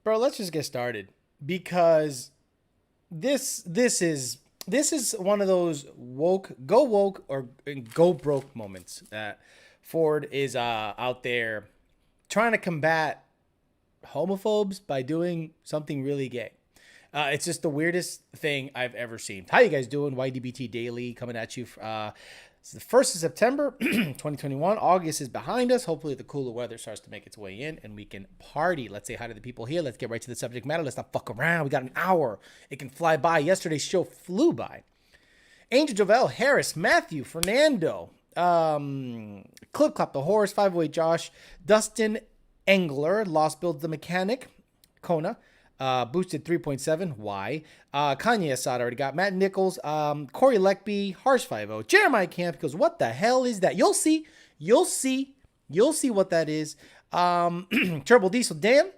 Bro, let's just get started because this is one of those woke or go broke moments that Ford is out there trying to combat homophobes by doing something really gay. It's just the weirdest thing I've ever seen. How you guys doing? YDBT Daily coming at you. It's the 1st of September, 2021. August is behind us. Hopefully the cooler weather starts to make its way in and we can party. Let's say hi to the people here. Let's get right to the subject matter. Let's not fuck around. We got an hour. It can fly by. Yesterday's show flew by. Angel Jovel, Harris, Matthew, Fernando, Clip Clop the Horse, 508 Josh, Dustin Engler, Lost Builds the Mechanic, Kona, boosted 3.7. Why? Kanye Assad already got. Matt Nichols, Corey Leckby, Harsh 50. Jeremiah Camp goes, what the hell is that? You'll see what that is. Turbo Diesel Dan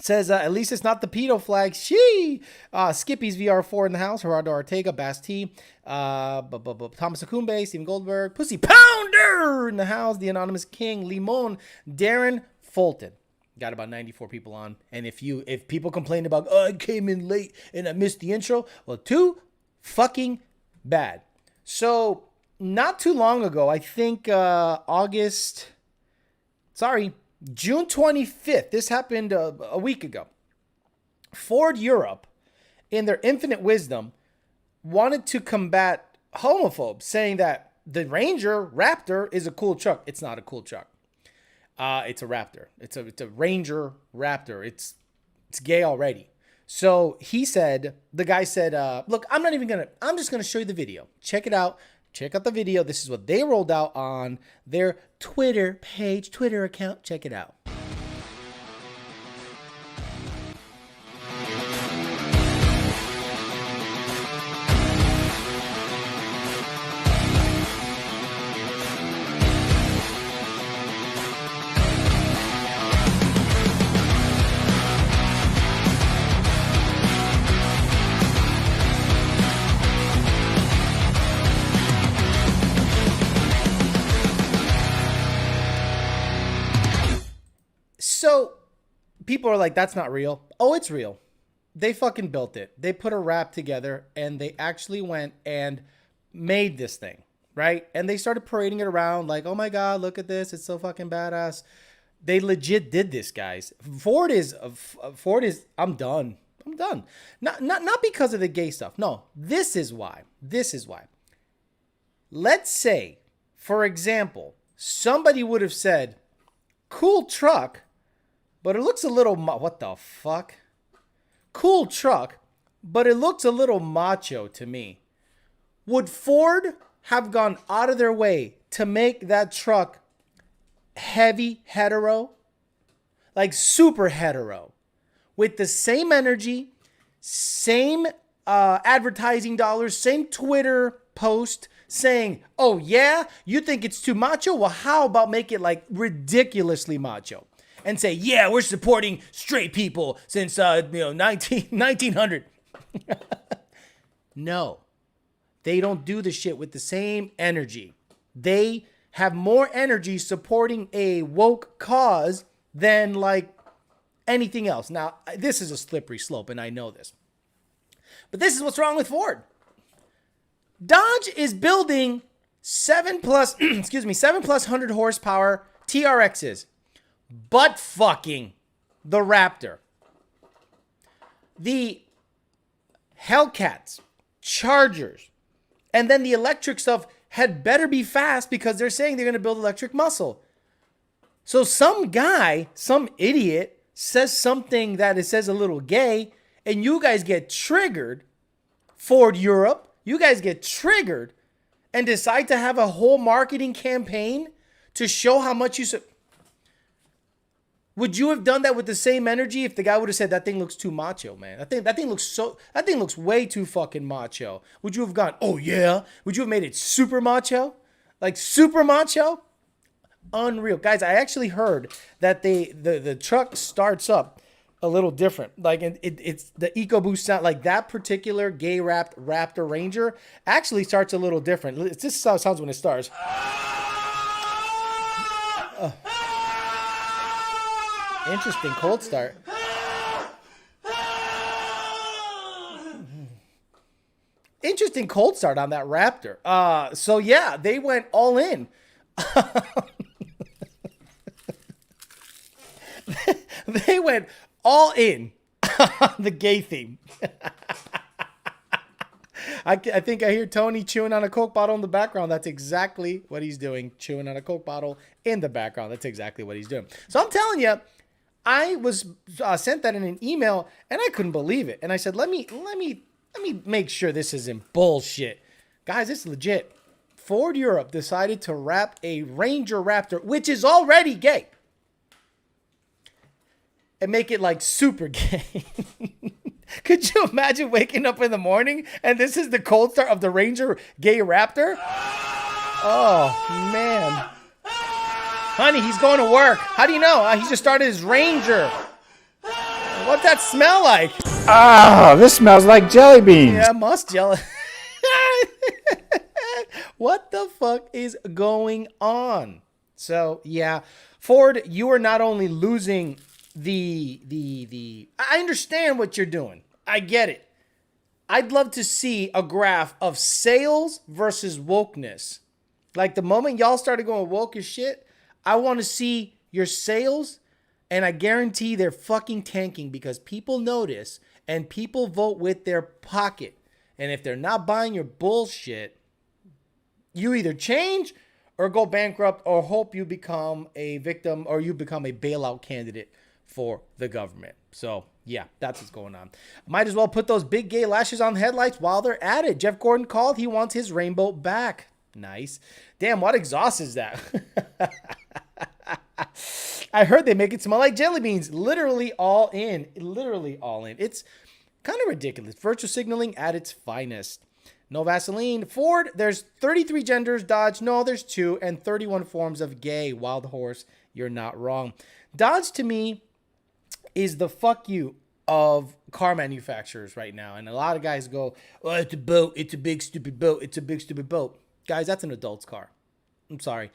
says, at least it's not the pedo flag. Skippy's VR4 in the house. Gerardo Ortega, Basti, Thomas Akumbe, Steven Goldberg, Pussy Pounder in the house. The Anonymous King, Limon, Darren Fulton. Got about 94 people on. And if people complain about, I came in late and I missed the intro, well, too fucking bad. So not too long ago, I think June 25th, this happened a week ago. Ford Europe, in their infinite wisdom, wanted to combat homophobes, saying that the Ranger Raptor is a cool truck. It's not a cool truck. It's a Raptor. It's a Ranger Raptor. It's gay already. So the guy said, look, I'm just going to show you the video. Check it out. Check out the video. This is what they rolled out on their Twitter account. Check it out. So people are like, that's not real. Oh, it's real. They fucking built it. They put a wrap together and they actually went and made this thing, right? And they started parading it around like, oh my God, look at this. It's so fucking badass. They legit did this, guys. Ford is, I'm done. I'm done. Not because of the gay stuff. No, this is why. Let's say, for example, somebody would have said, cool truck, but it looks a little, what the fuck? Cool truck, but it looks a little macho to me. Would Ford have gone out of their way to make that truck heavy hetero? Like super hetero. With the same energy, same advertising dollars, same Twitter post saying, oh yeah, you think it's too macho? Well, how about make it like ridiculously macho? And say, yeah, we're supporting straight people since 1900. No, they don't do the shit with the same energy. They have more energy supporting a woke cause than like anything else. Now, this is a slippery slope, and I know this. But this is what's wrong with Ford. Dodge is building 7 plus 100 horsepower TRXs. But fucking the Raptor. The Hellcats, Chargers, and then the electric stuff had better be fast because they're saying they're going to build electric muscle. So some guy, some idiot, says something that it says a little gay, and you guys get triggered. Ford Europe, you guys get triggered and decide to have a whole marketing campaign to show how much you... Would you have done that with the same energy if the guy would have said that thing looks too macho, man? That thing looks way too fucking macho. Would you have gone, oh yeah? Would you have made it super macho? Like super macho? Unreal. Guys, I actually heard that the truck starts up a little different. Like it's the EcoBoost sound, like that particular gay wrapped Raptor Ranger actually starts a little different. This is how it sounds when it starts. Interesting cold start. interesting cold start on that Raptor. So yeah, they went all in. They went all in on the gay theme. I think I hear Tony chewing on a Coke bottle in the background. That's exactly what he's doing. Chewing on a Coke bottle in the background. That's exactly what he's doing. So I'm telling you, I was sent that in an email and I couldn't believe it. And I said, let me make sure this isn't bullshit. Guys, it's legit. Ford Europe decided to wrap a Ranger Raptor, which is already gay, and make it like super gay. Could you imagine waking up in the morning and this is the cold start of the Ranger gay Raptor? Oh, man. Honey, he's going to work. How do you know? He just started his Ranger. What's that smell like? Ah, this smells like jelly beans. Yeah, must jelly. What the fuck is going on? So, yeah, Ford, you are not only losing I understand what you're doing. I get it. I'd love to see a graph of sales versus wokeness. Like the moment y'all started going woke as shit, I want to see your sales, and I guarantee they're fucking tanking because people notice and people vote with their pocket. And if they're not buying your bullshit, you either change or go bankrupt or hope you become a victim or you become a bailout candidate for the government. So yeah, that's what's going on. Might as well put those big gay lashes on the headlights while they're at it. Jeff Gordon called. He wants his rainbow back. Nice. Damn, what exhaust is that? I heard they make it smell like jelly beans. Literally all in. Literally all in. It's kind of ridiculous. Virtual signaling at its finest. No Vaseline. Ford, there's 33 genders. Dodge, no, there's 2. And 31 forms of gay. Wild horse, you're not wrong. Dodge, to me, is the fuck you of car manufacturers right now. And a lot of guys go, oh, it's a boat. It's a big, stupid boat. It's a big, stupid boat. Guys, that's an adult's car. I'm sorry.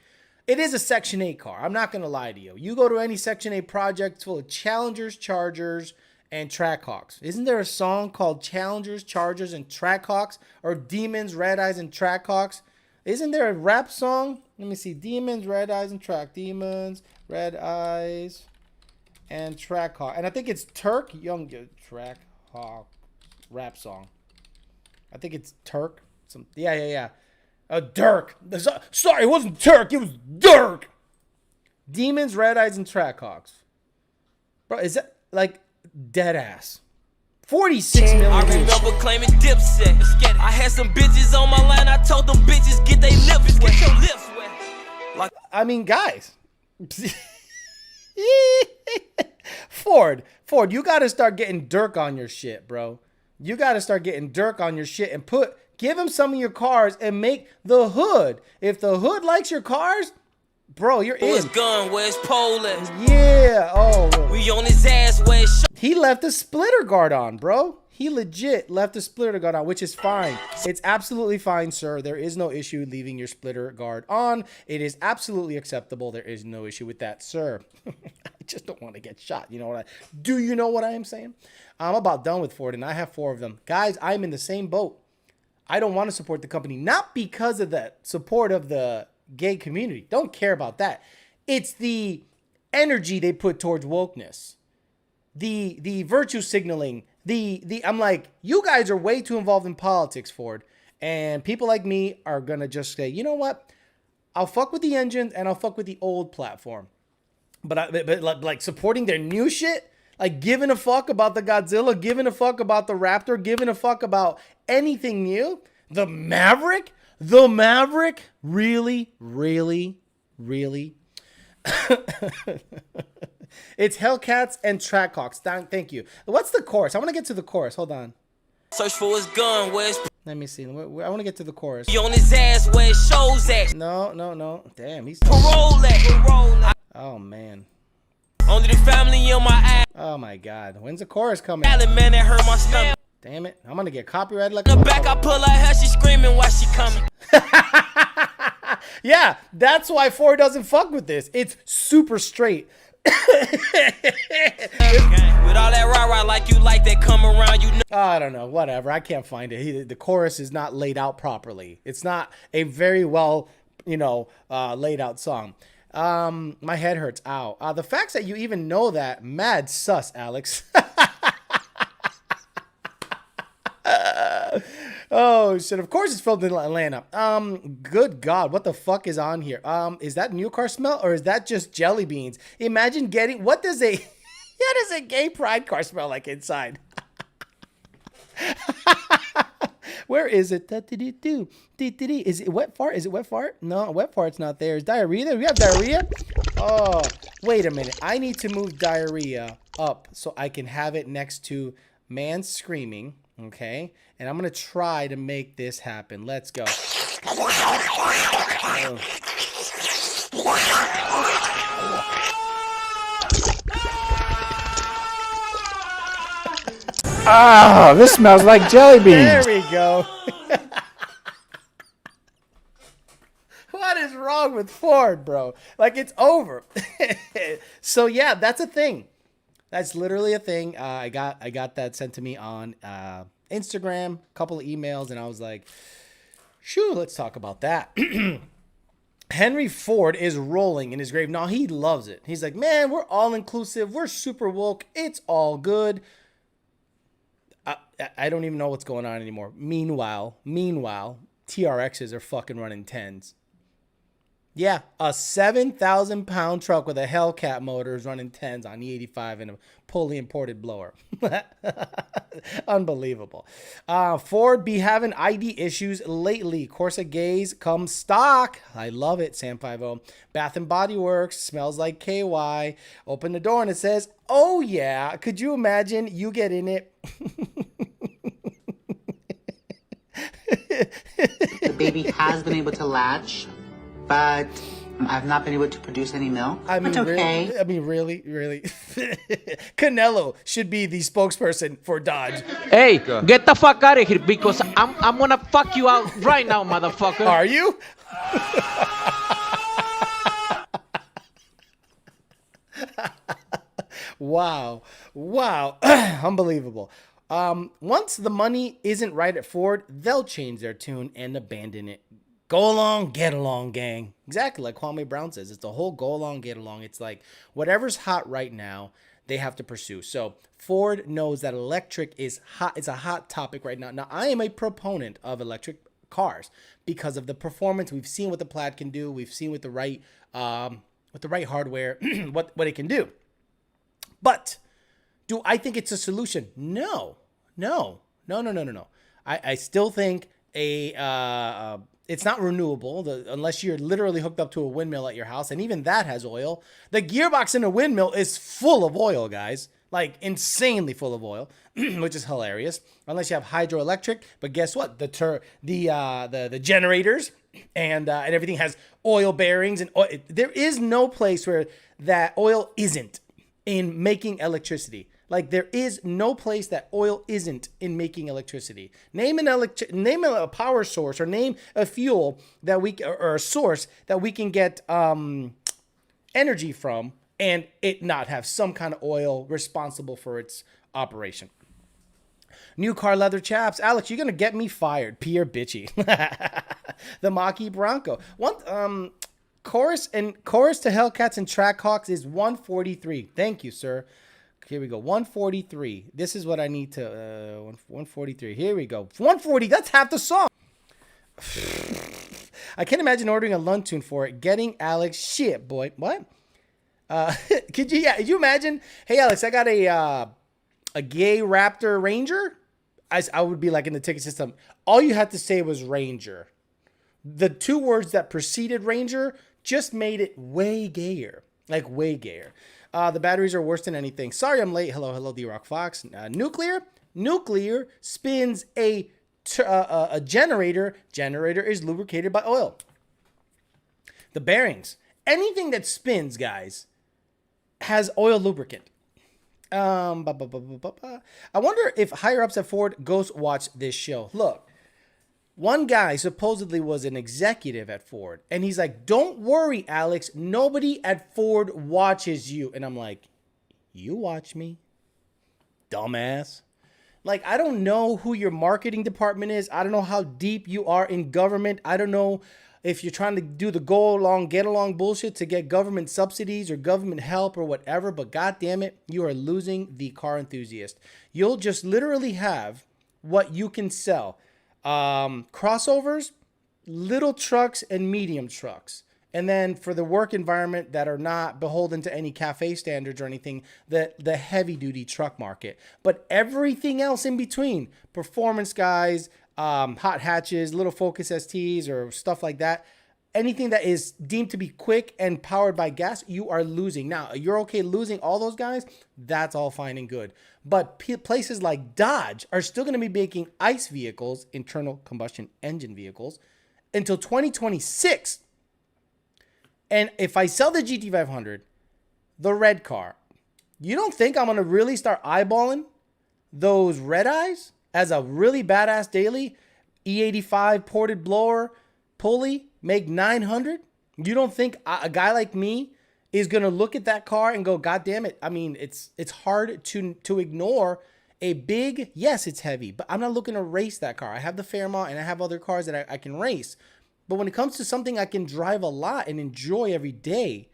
It is a Section 8 car. I'm not going to lie to you. You go to any Section 8 project, it's full of Challengers, Chargers, and Trackhawks. Isn't there a song called Challengers, Chargers, and Trackhawks? Or Demons, Red Eyes, and Trackhawks? Isn't there a rap song? Let me see. Demons, Red Eyes, and Demons, Red Eyes, and Trackhawk. And I think it's Turk Young Trackhawk rap song. I think it's Turk. Yeah. Dirk. Sorry, it wasn't Turk. It was Dirk. Demons, Red Eyes, and Trackhawks. Bro, is that like dead ass? 46 million. I remember claiming Dipset. I had some bitches on my line. I told them bitches get they lips wet. Get your lips wet. Like, I mean, guys. Ford, you got to start getting Dirk on your shit, bro. You got to start getting Dirk on your shit and give him some of your cars and make the hood. If the hood likes your cars, bro, you're in. Where's gun? Where's pole at? Yeah. Oh, we on his ass. Where's he left a splitter guard on, bro. He legit left a splitter guard on, which is fine. It's absolutely fine, sir. There is no issue leaving your splitter guard on. It is absolutely acceptable. There is no issue with that, sir. I just don't want to get shot. You know what do you know what I am saying? I'm about done with Ford, and I have 4 of them. Guys, I'm in the same boat. I don't want to support the company, not because of the support of the gay community. Don't care about that. It's the energy they put towards wokeness. The virtue signaling, I'm like, you guys are way too involved in politics, Ford. And people like me are going to just say, you know what? I'll fuck with the engines and I'll fuck with the old platform. But like supporting their new shit, like giving a fuck about the Godzilla, giving a fuck about the Raptor, giving a fuck about anything new. The Maverick? Really? It's Hellcats and Trackhawks. Thank you. What's the chorus? I want to get to the chorus. Hold on. search for his gun? Where's Let me see. I want to get to the chorus. he on his ass? Where his shows at? No. Damn, he's... Parole at? Oh, man. Only the family on my ass. Oh, my God. When's the chorus coming? Allen, man, that hurt my stomach. Damn it. I'm going to get copyrighted like... In the back, I pull her hair, she screaming while she coming. Yeah, that's why Ford doesn't fuck with this. It's super straight. With all that rah-rah like you like that come around, you know. I don't know, whatever. I can't find it. The chorus is not laid out properly. It's not a very well, laid out song. My head hurts. Ow. The facts that you even know that, mad sus, Alex. Oh shit! Of course it's filmed in Atlanta. Good God, what the fuck is on here? Is that new car smell or is that just jelly beans? Imagine getting what does a gay pride car smell like inside? Where is it? Is it wet fart? Is it wet fart? No, wet fart's not there. Is diarrhea there? We have diarrhea? Oh, wait a minute. I need to move diarrhea up so I can have it next to man screaming. Okay, and I'm gonna try to make this happen. Let's go. Ah, this smells like jelly beans. There we go. What is wrong with Ford, bro? Like, it's over. So yeah, that's a thing. That's literally a thing. I got that sent to me on Instagram, a couple of emails, and I was like, shoo, let's talk about that. Henry Ford is rolling in his grave. No, he loves it. He's like, man, we're all inclusive. We're super woke. It's all good. I don't even know what's going on anymore. Meanwhile, TRXs are fucking running 10s. Yeah, a 7,000-pound truck with a Hellcat motor is running 10s on E85 and a fully imported blower. Unbelievable. Ford be having ID issues lately. Corsa gays come stock. I love it, Sam50. Bath and Body Works smells like KY. Open the door and it says, oh yeah. Could you imagine you get in it? The baby has been able to latch, but I've not been able to produce any milk. I mean, it's okay. really. Canelo should be the spokesperson for Dodge. Hey, get the fuck out of here because I'm gonna fuck you out right now, motherfucker. Are you? Wow. Unbelievable. Once the money isn't right at Ford, they'll change their tune and abandon it. Go along, get along, gang. Exactly like Kwame Brown says. It's the whole go along, get along. It's like whatever's hot right now, they have to pursue. So Ford knows that electric is hot. It's a hot topic right now. Now, I am a proponent of electric cars because of the performance. We've seen what the Plaid can do. We've seen with the right hardware what it can do. But do I think it's a solution? No. I still think it's not renewable unless you're literally hooked up to a windmill at your house. And even that has oil. The gearbox in a windmill is full of oil, guys. Like insanely full of oil, which is hilarious. Unless you have hydroelectric. But guess what? The generators and everything has oil bearings. And oil. There is no place where that oil isn't in making electricity. Like there is no place that oil isn't in making electricity. Name a power source or name a fuel that or a source that we can get energy from and it not have some kind of oil responsible for its operation. New car leather chaps. Alex, you're gonna get me fired. Pierre Bitchy. The Mach-E Bronco. Chorus to Hellcats and Trackhawks is 143. Thank you, sir. Here we go. 143. This is what I need to 143. Here we go. 140. That's half the song. I can't imagine ordering a Lund tune for it. Getting Alex shit, boy. What? Could you imagine? Hey, Alex, I got a gay Raptor Ranger. I would be like in the ticket system. All you had to say was Ranger. The two words that preceded Ranger just made it way gayer. Like way gayer. The batteries are worse than anything. Sorry I'm late. Hello, D-Rock Fox. Nuclear spins a generator. Generator is lubricated by oil. The bearings. Anything that spins, guys, has oil lubricant. I wonder if higher-ups at Ford ghost watch this show. Look. One guy supposedly was an executive at Ford. And he's like, don't worry, Alex. Nobody at Ford watches you. And I'm like, you watch me, dumbass. Like, I don't know who your marketing department is. I don't know how deep you are in government. I don't know if you're trying to do the go along, get along bullshit to get government subsidies or government help or whatever. But God damn it, you are losing the car enthusiast. You'll just literally have what you can sell. Crossovers, little trucks, and medium trucks. And then for the work environment that are not beholden to any cafe standards or anything, the heavy duty truck market. But everything else in between, performance guys, hot hatches, little Focus STs or stuff like that, anything that is deemed to be quick and powered by gas, you are losing. Now, you're okay losing all those guys. That's all fine and good. But places like Dodge are still going to be making ICE vehicles, internal combustion engine vehicles, until 2026. And if I sell the GT500, the red car, you don't think I'm going to really start eyeballing those red eyes as a really badass daily E85 ported blower pulley, make 900? You don't think a guy like me is going to look at that car and go, God damn it. I mean, it's hard to ignore a big, yes, it's heavy, but I'm not looking to race that car. I have the Fairmont and I have other cars that I can race. But when it comes to something I can drive a lot and enjoy every day,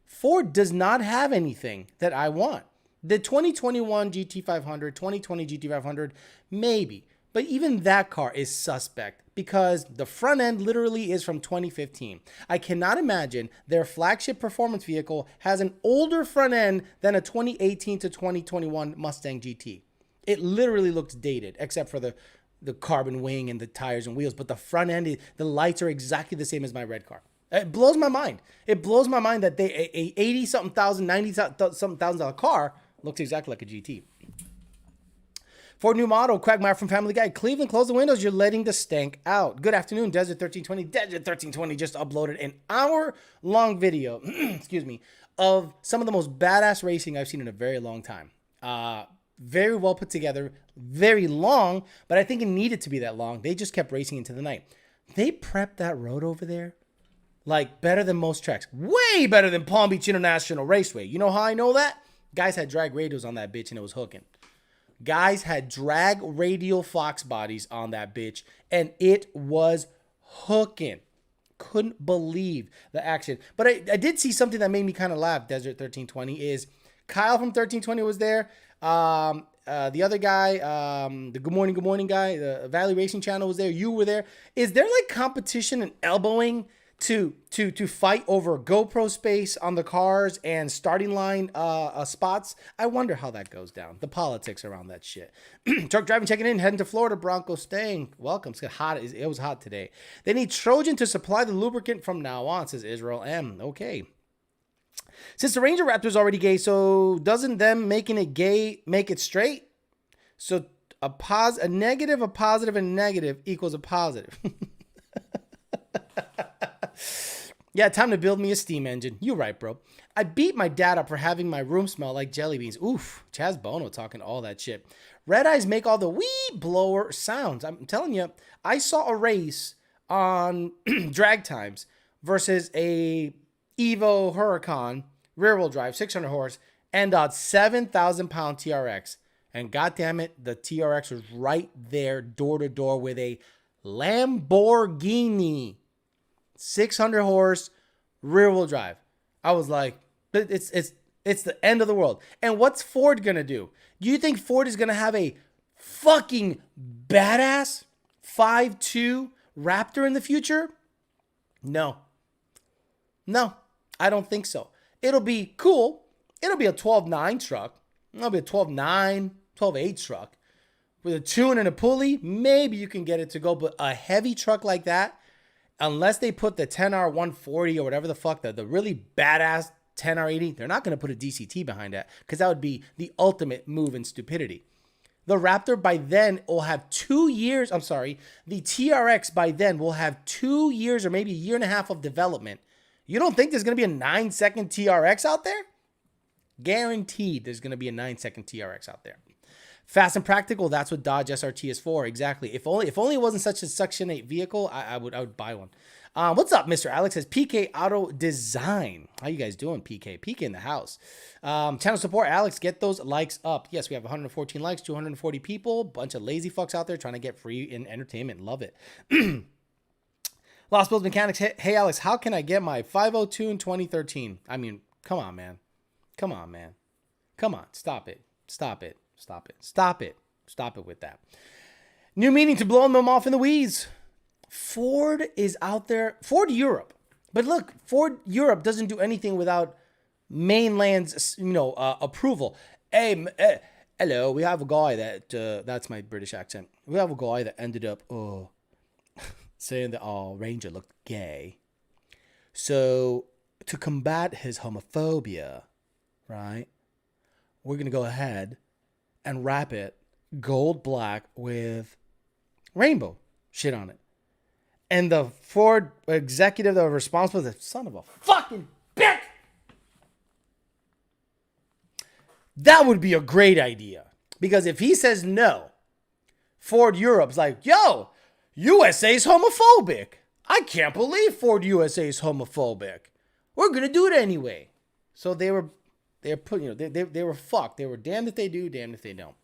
Ford does not have anything that I want. The 2021 GT500, 2020 GT500, maybe. But even that car is suspect because the front end literally is from 2015. I cannot imagine their flagship performance vehicle has an older front end than a 2018 to 2021 Mustang GT. It literally looks dated, except for the carbon wing and the tires and wheels, but the front end, the lights are exactly the same as my red car. It blows my mind. It blows my mind that a 80-something thousand, 90-something $1,000 car looks exactly like a GT. Ford new model, Quagmire from Family Guy. Cleveland, close the windows. You're letting the stank out. Good afternoon, Desert 1320. Desert 1320 just uploaded an hour-long video, excuse me, of some of the most badass racing I've seen in a very long time. Very well put together, very long, but I think it needed to be that long. They just kept racing into the night. They prepped that road over there like better than most tracks. Way better than Palm Beach International Raceway. You know how I know that? Guys had drag radials on that bitch and it was hooking. Guys had drag radial Fox bodies on that bitch and it was hooking. Couldn't believe the action. But I did see something that made me kind of laugh, Desert 1320, is Kyle from 1320 was there. The other guy, the Good Morning guy, the Valley Racing Channel was there. You were there. Is there like competition and elbowing to fight over GoPro space on the cars and starting line spots? I wonder how that goes down. The politics around that shit. Truck driving, checking in, heading to Florida. Bronco staying. Welcome. It's hot. It was hot today. They need Trojan to supply the lubricant from now on, says Israel M. Okay. Since the Ranger Raptor is already gay, so doesn't them making it gay make it straight? So a negative, a positive, and negative equals a positive. Yeah, time to build me a steam engine. You're right, bro. I beat my dad up for having my room smell like jelly beans. Oof, Chaz Bono talking all that shit. Red eyes make all the wee blower sounds. I'm telling you, I saw a race on drag times versus a Evo Huracan rear-wheel drive, 600 horse, and a 7,000-pound TRX. And goddamn it, the TRX was right there, door to door, with a Lamborghini, 600 horse, rear-wheel drive. I was like, it's the end of the world. And what's Ford gonna do? Do you think Ford is gonna have a fucking badass 5.2 Raptor in the future? No, I don't think so. It'll be cool. It'll be a 12.9 truck. It'll be a 12.9, 12.8 truck. With a tune and a pulley, maybe you can get it to go. But a heavy truck like that, unless they put the 10R 140 or whatever the fuck, the really badass 10R80, they're not going to put a DCT behind that because that would be the ultimate move in stupidity. The Raptor by then will have 2 years. I'm sorry. The TRX by then will have 2 years or maybe a year and a half of development. You don't think there's going to be a 9-second TRX out there? Guaranteed there's going to be a 9-second TRX out there. Fast and practical, that's what Dodge SRT is for. Exactly. If only it wasn't such a Section 8 vehicle, I would buy one. What's up, Mr. Alex? Says PK Auto Design. How you guys doing, PK? PK in the house. Channel support, Alex. Get those likes up. Yes, we have 114 likes, 240 people. Bunch of lazy fucks out there trying to get free in entertainment. Love it. Lost Bills Mechanics. Hey, Alex, how can I get my 502 in 2013? I mean, come on, man. Come on, man. Come on. Stop it. Stop it. Stop it. Stop it. Stop it with that. New meaning to blowing them off in the wheeze. Ford is out there. Ford Europe. But look, Ford Europe doesn't do anything without mainland's, approval. Hey, hello, we have a guy that, that's my British accent. We have a guy that ended up, saying that our Ranger looked gay. So to combat his homophobia, right, we're going to go ahead and wrap it gold black with rainbow shit on it. And the Ford executive that was responsible, the son of a fucking bitch. That would be a great idea. Because if he says no, Ford Europe's like, yo, USA's homophobic. I can't believe Ford USA is homophobic. We're going to do it anyway. So they were fucked. They were damned if they do, damned if they don't.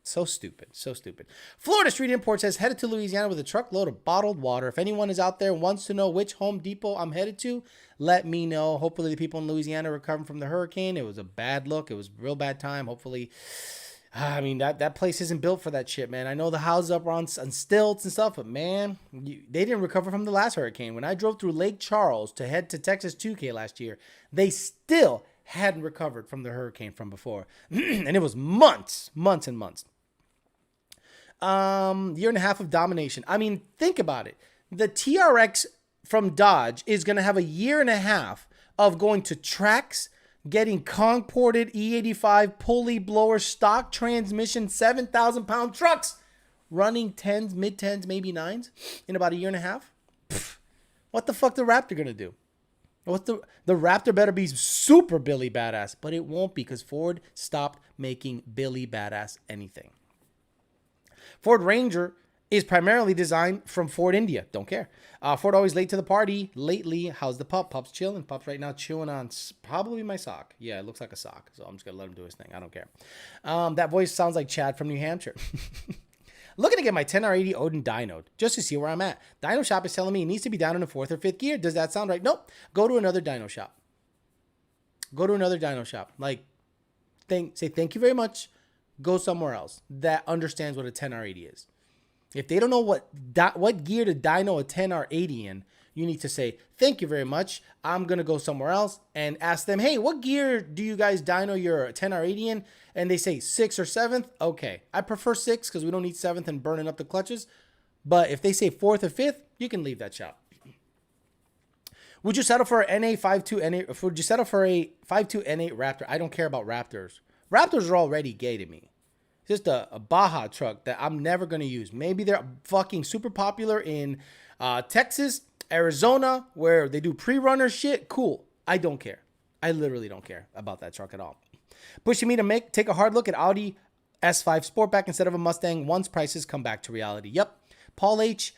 So stupid. So stupid. Florida Street Import says, headed to Louisiana with a truckload of bottled water. If anyone is out there and wants to know which Home Depot I'm headed to, let me know. Hopefully the people in Louisiana recovering from the hurricane. It was a bad look. It was a real bad time. Hopefully, I mean, that place isn't built for that shit, man. I know the houses up on stilts and stuff, but man, they didn't recover from the last hurricane. When I drove through Lake Charles to head to Texas 2K last year, they still hadn't recovered from the hurricane from before. And it was months and months. Year and a half of domination. I mean, think about it. The TRX from Dodge is going to have a year and a half of going to tracks, getting Kong-ported E85 pulley blower stock transmission 7,000-pound trucks, running 10s, mid-10s, maybe 9s in about a year and a half. Pfft, what the fuck the Raptor going to do? The Raptor better be super Billy Badass, but it won't because Ford stopped making Billy Badass anything. Ford Ranger is primarily designed from Ford India. Don't care. Ford always late to the party. Lately, how's the pup? Pup's chilling. Pup's right now chewing on probably my sock. Yeah, it looks like a sock. So I'm just going to let him do his thing. I don't care. That voice sounds like Chad from New Hampshire. Looking to get my 10R80 Odin dynoed just to see where I'm at. Dyno Shop is telling me it needs to be down in the 4th or 5th gear. Does that sound right? Nope. Go to another dyno shop. Go to another dyno shop. Like, say thank you very much. Go somewhere else that understands what a 10R80 is. If they don't know what gear to dyno a 10R80 in, you need to say, thank you very much. I'm going to go somewhere else and ask them, hey, what gear do you guys dyno your 10R80 in? And they say 6th or 7th. Okay. I prefer 6th because we don't need 7th and burning up the clutches. But if they say 4th or 5th, you can leave that shop. Would you settle for an NA52 N8? Would you settle for a 52 N8 Raptor? I don't care about Raptors. Raptors are already gay to me. Just a Baja truck that I'm never going to use. Maybe they're fucking super popular in Texas, Arizona, where they do pre-runner shit. Cool. I don't care. I literally don't care about that truck at all. Pushing me to take a hard look at Audi S5 Sportback instead of a Mustang once prices come back to reality. Yep. Paul H.,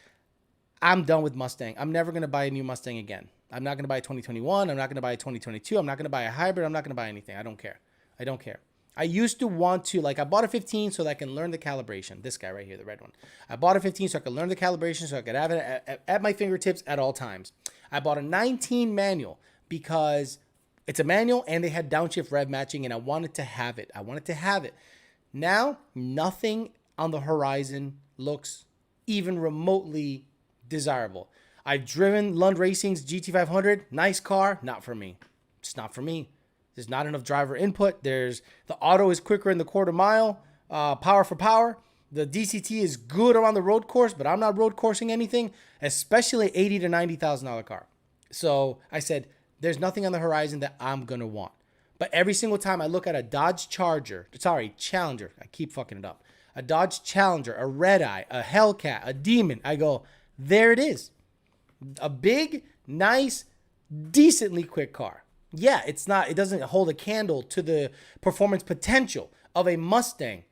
I'm done with Mustang. I'm never going to buy a new Mustang again. I'm not going to buy a 2021. I'm not going to buy a 2022. I'm not going to buy a hybrid. I'm not going to buy anything. I don't care. I don't care. I used to want to, I bought a 15 so that I can learn the calibration. This guy right here, the red one. I bought a 15 so I could learn the calibration so I could have it at my fingertips at all times. I bought a 19 manual because it's a manual and they had downshift rev matching and I wanted to have it. Now, nothing on the horizon looks even remotely desirable. I've driven Lund Racing's GT500. Nice car. Not for me. It's not for me. There's not enough driver input. The auto is quicker in the quarter mile, power for power. The DCT is good around the road course, but I'm not road coursing anything, especially $80,000 to $90,000 car. So I said, there's nothing on the horizon that I'm going to want. But every single time I look at a Dodge Challenger, I keep fucking it up. A Dodge Challenger, a Red Eye, a Hellcat, a Demon, I go, there it is. A big, nice, decently quick car. Yeah, it doesn't hold a candle to the performance potential of a Mustang,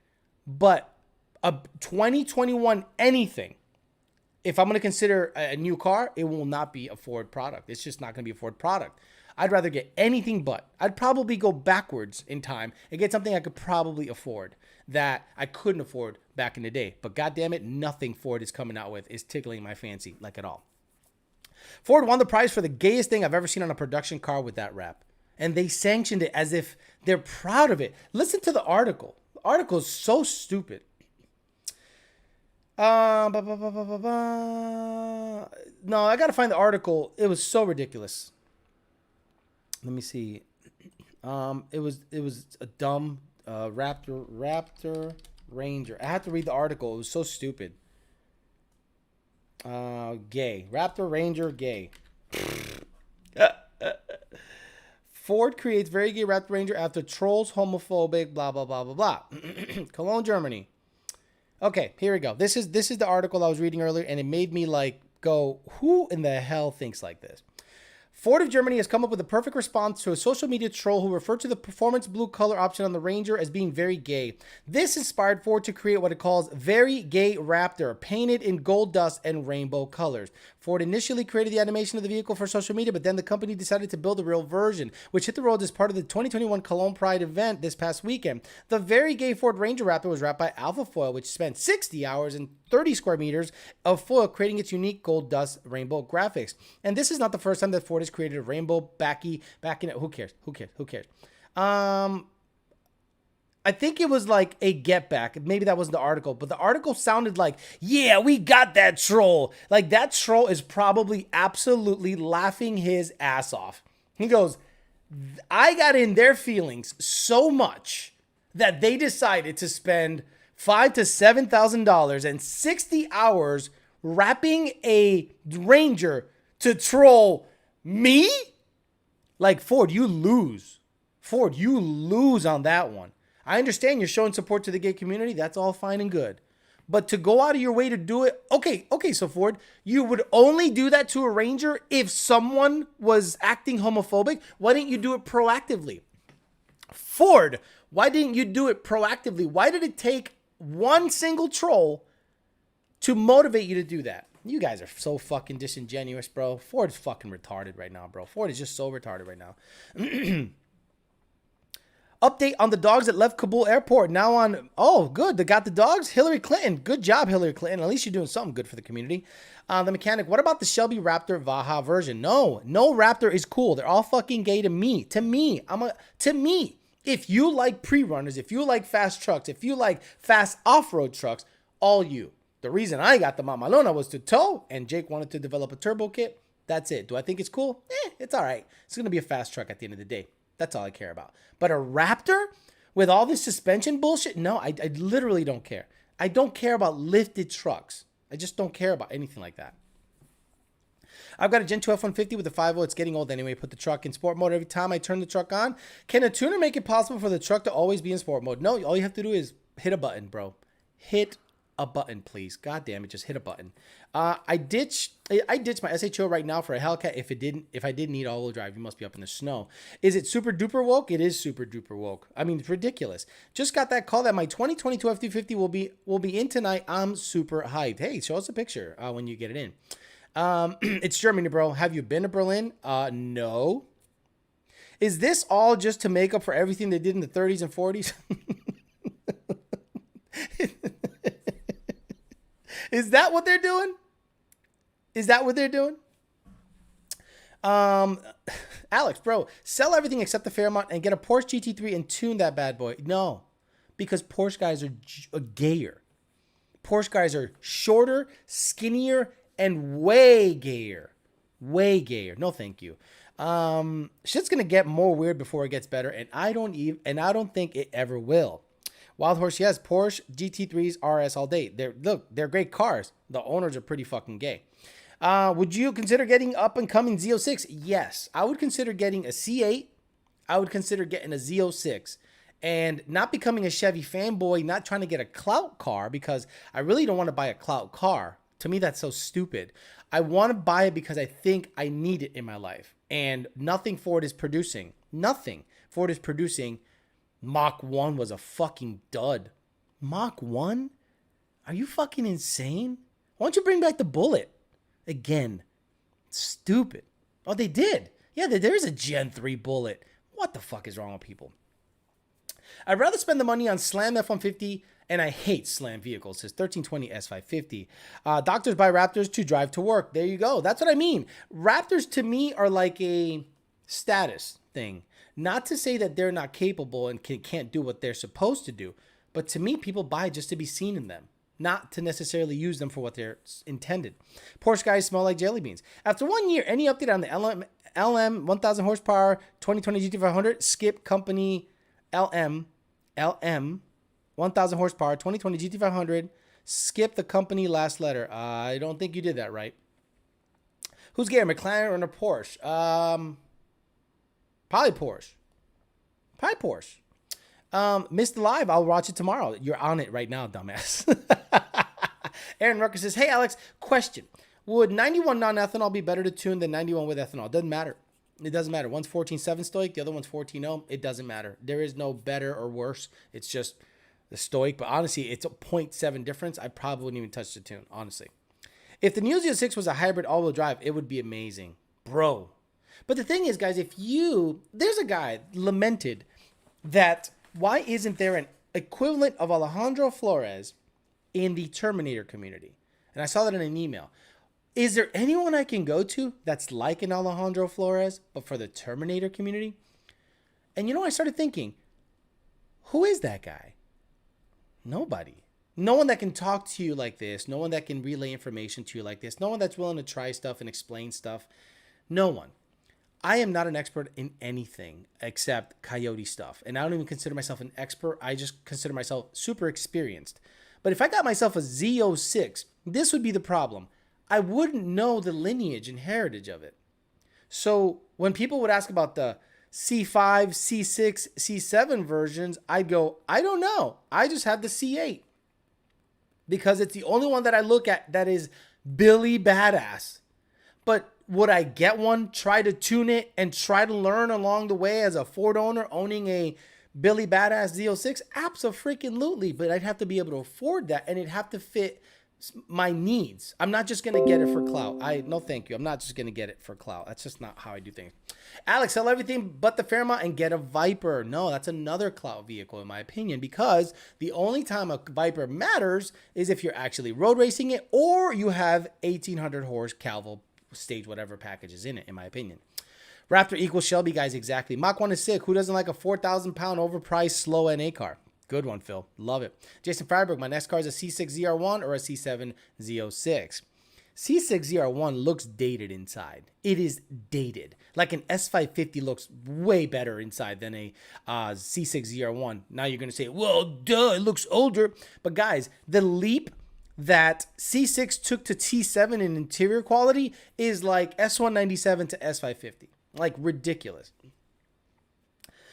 but a 2021 anything if I'm going to consider a new car, it will not be a Ford product. It's just not going to be a Ford product. I'd rather get anything but. I'd probably go backwards in time and get something I could probably afford that I couldn't afford back in the day. But goddamn it, nothing Ford is coming out with is tickling my fancy like at all. Ford won the prize for the gayest thing I've ever seen on a production car with that rap. And they sanctioned it as if they're proud of it. Listen to the article. The article is so stupid. No, I got to find the article. It was so ridiculous. Let me see. It was a dumb Raptor Ranger. I had to read the article. It was so stupid. Gay. Raptor Ranger gay. Ford creates very gay Raptor Ranger after trolls homophobic, blah, blah, blah, blah, blah. Cologne, Germany. Okay, here we go. This is the article I was reading earlier, and it made me like go, who in the hell thinks like this? Ford of Germany has come up with a perfect response to a social media troll who referred to the performance blue color option on the Ranger as being very gay. This inspired Ford to create what it calls Very Gay Raptor, painted in gold dust and rainbow colors. Ford initially created the animation of the vehicle for social media, but then the company decided to build a real version, which hit the road as part of the 2021 Cologne Pride event this past weekend. The Very Gay Ford Ranger Raptor was wrapped by Alpha Foil, which spent 60 hours and 30 square meters of foil creating its unique gold dust rainbow graphics. And this is not the first time that Ford has created a rainbow back in it. Who cares? I think it was like a get back. Maybe that wasn't the article, but the article sounded like, yeah, we got that troll. Like that troll is probably absolutely laughing his ass off. He goes, I got in their feelings so much that they decided to spend $5,000 to $7,000 and 60 hours wrapping a Ranger to troll me? Like, Ford, you lose. Ford, you lose on that one. I understand you're showing support to the gay community. That's all fine and good. But to go out of your way to do it, okay, so Ford, you would only do that to a Ranger if someone was acting homophobic. Why didn't you do it proactively? Ford, why didn't you do it proactively? Why did it take one single troll to motivate you to do that? You guys are so fucking disingenuous, bro. Ford's fucking retarded right now, bro. Ford is just so retarded right now. Update on the dogs that left Kabul airport. Now on, oh, good. They got the dogs. Hillary Clinton. Good job, Hillary Clinton. At least you're doing something good for the community. The mechanic. What about the Shelby Raptor Vaha version? No Raptor is cool. They're all fucking gay to me. To me. If you like pre-runners, if you like fast trucks, if you like fast off-road trucks, all you. The reason I got the Mamalona was to tow, and Jake wanted to develop a turbo kit. That's it. Do I think it's cool? It's all right. It's going to be a fast truck at the end of the day. That's all I care about. But a Raptor with all this suspension bullshit? No, I literally don't care. I don't care about lifted trucks. I just don't care about anything like that. I've got a Gen 2 F-150 with a 5.0. It's getting old anyway. Put the truck in sport mode every time I turn the truck on. Can a tuner make it possible for the truck to always be in sport mode? No, all you have to do is hit a button, bro. Hit a button, please. God damn it, just hit a button. I ditched my SHO right now for a Hellcat. If I didn't need all-wheel drive, you must be up in the snow. Is it super duper woke? It is super duper woke. I mean, it's ridiculous. Just got that call that my 2022 F-250 will be in tonight. I'm super hyped. Hey, show us a picture when you get it in. It's Germany, bro. Have you been to Berlin? No. Is this all just to make up for everything they did in the 30s and 40s? Is that what they're doing? Alex, bro, sell everything except the Fairmont and get a Porsche GT3 and tune that bad boy. No, because Porsche guys are gayer. Porsche guys are shorter, skinnier, and way gayer. Way gayer. No, thank you. Shit's gonna get more weird before it gets better, and I don't think it ever will. Wild Horse, yes, Porsche GT3s RS all day. They're great cars. The owners are pretty fucking gay. Would you consider getting up and coming Z06? Yes, I would consider getting a C8. I would consider getting a Z06 and not becoming a Chevy fanboy, not trying to get a clout car because I really don't want to buy a clout car. To me, that's so stupid. I want to buy it because I think I need it in my life. And nothing Ford is producing. Nothing Ford is producing. Mach 1 was a fucking dud. Mach 1? Are you fucking insane? Why don't you bring back the Bullet? Again, stupid. Oh, they did. Yeah, there is a Gen 3 Bullet. What the fuck is wrong with people? I'd rather spend the money on Slam F-150, and I hate Slam vehicles, says 1320 S550. Doctors buy Raptors to drive to work. There you go. That's what I mean. Raptors to me are like a status thing. Not to say that they're not capable and can't do what they're supposed to do, but to me, people buy just to be seen in them, not to necessarily use them for what they're intended. Porsche guys smell like jelly beans. After 1 year, any update on the LM 1000 horsepower 2020 GT500? Skip company LM 1000 horsepower 2020 GT500. Skip the company last letter. I don't think you did that right. Who's getting a McLaren or a Porsche? Probably Porsche. Missed the live. I'll watch it tomorrow. You're on it right now, dumbass. Aaron Rucker says, hey, Alex, question. Would 91 non-ethanol be better to tune than 91 with ethanol? It doesn't matter. It doesn't matter. One's 14.7 stoic. The other one's 14.0. It doesn't matter. There is no better or worse. It's just the stoic. But honestly, it's a 0.7 difference. I probably wouldn't even touch the tune, honestly. If the Neo 06 was a hybrid all-wheel drive, it would be amazing. Bro. But the thing is, guys, there's a guy lamented that why isn't there an equivalent of Alejandro Flores in the Terminator community? And I saw that in an email. Is there anyone I can go to that's like an Alejandro Flores, but for the Terminator community? And I started thinking, who is that guy? Nobody. No one that can talk to you like this. No one that can relay information to you like this. No one that's willing to try stuff and explain stuff. No one. I am not an expert in anything except Coyote stuff. And I don't even consider myself an expert. I just consider myself super experienced. But if I got myself a Z06, this would be the problem. I wouldn't know the lineage and heritage of it. So when people would ask about the C5, C6, C7 versions, I'd go, I don't know. I just have the C8. Because it's the only one that I look at that is Billy Badass. But would I get one, try to tune it, and try to learn along the way as a Ford owner owning a Billy Badass Z06? Abso-freaking-lutely. But I'd have to be able to afford that, and it'd have to fit my needs. I'm not just going to get it for clout. No, thank you. I'm not just going to get it for clout. That's just not how I do things. Alex, sell everything but the Fairmont and get a Viper. No, that's another clout vehicle in my opinion, because the only time a Viper matters is if you're actually road racing it or you have 1800 horse Calvo stage whatever package is in it, in my opinion. Raptor equals Shelby, guys, exactly. Mach 1 is sick. Who doesn't like a 4,000 pound overpriced slow NA car? Good one, Phil. Love it. Jason Freiberg, my next car is a C6 ZR1 or a C7 Z06. C6 ZR1 looks dated inside. It is dated. Like an S550 looks way better inside than a C6 ZR1. Now you're going to say, well, duh, it looks older. But guys, the leap that C6 took to T7 in interior quality is like S197 to S550. Like ridiculous.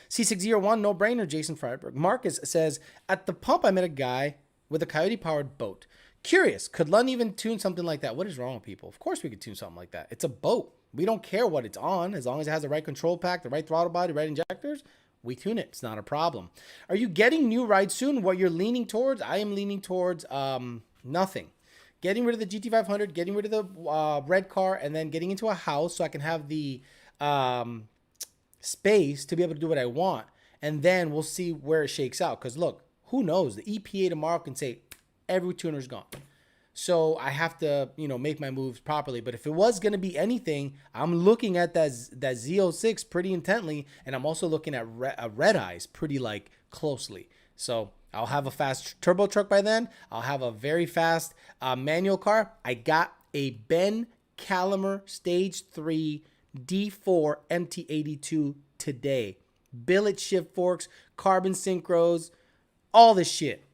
C601, no brainer, Jason Freiberg. Marcus says, at the pump, I met a guy with a Coyote powered boat. Curious, could Lund even tune something like that? What is wrong with people? Of course we could tune something like that. It's a boat. We don't care what it's on. As long as it has the right control pack, the right throttle body, the right injectors, we tune it. It's not a problem. Are you getting new rides soon? What you're leaning towards? I am leaning towards nothing. Getting rid of the GT500, getting rid of the red car, and then getting into a house so I can have the space to be able to do what I want. And then we'll see where it shakes out. Because look, who knows? The EPA tomorrow can say every tuner's gone. So I have to, make my moves properly. But if it was going to be anything, I'm looking at that Z06 pretty intently. And I'm also looking at Red Eyes pretty closely. So I'll have a fast turbo truck by then. I'll have a very fast manual car. I got a Ben Calamer Stage 3 D4 MT82 today. Billet shift forks, carbon synchros, all this shit.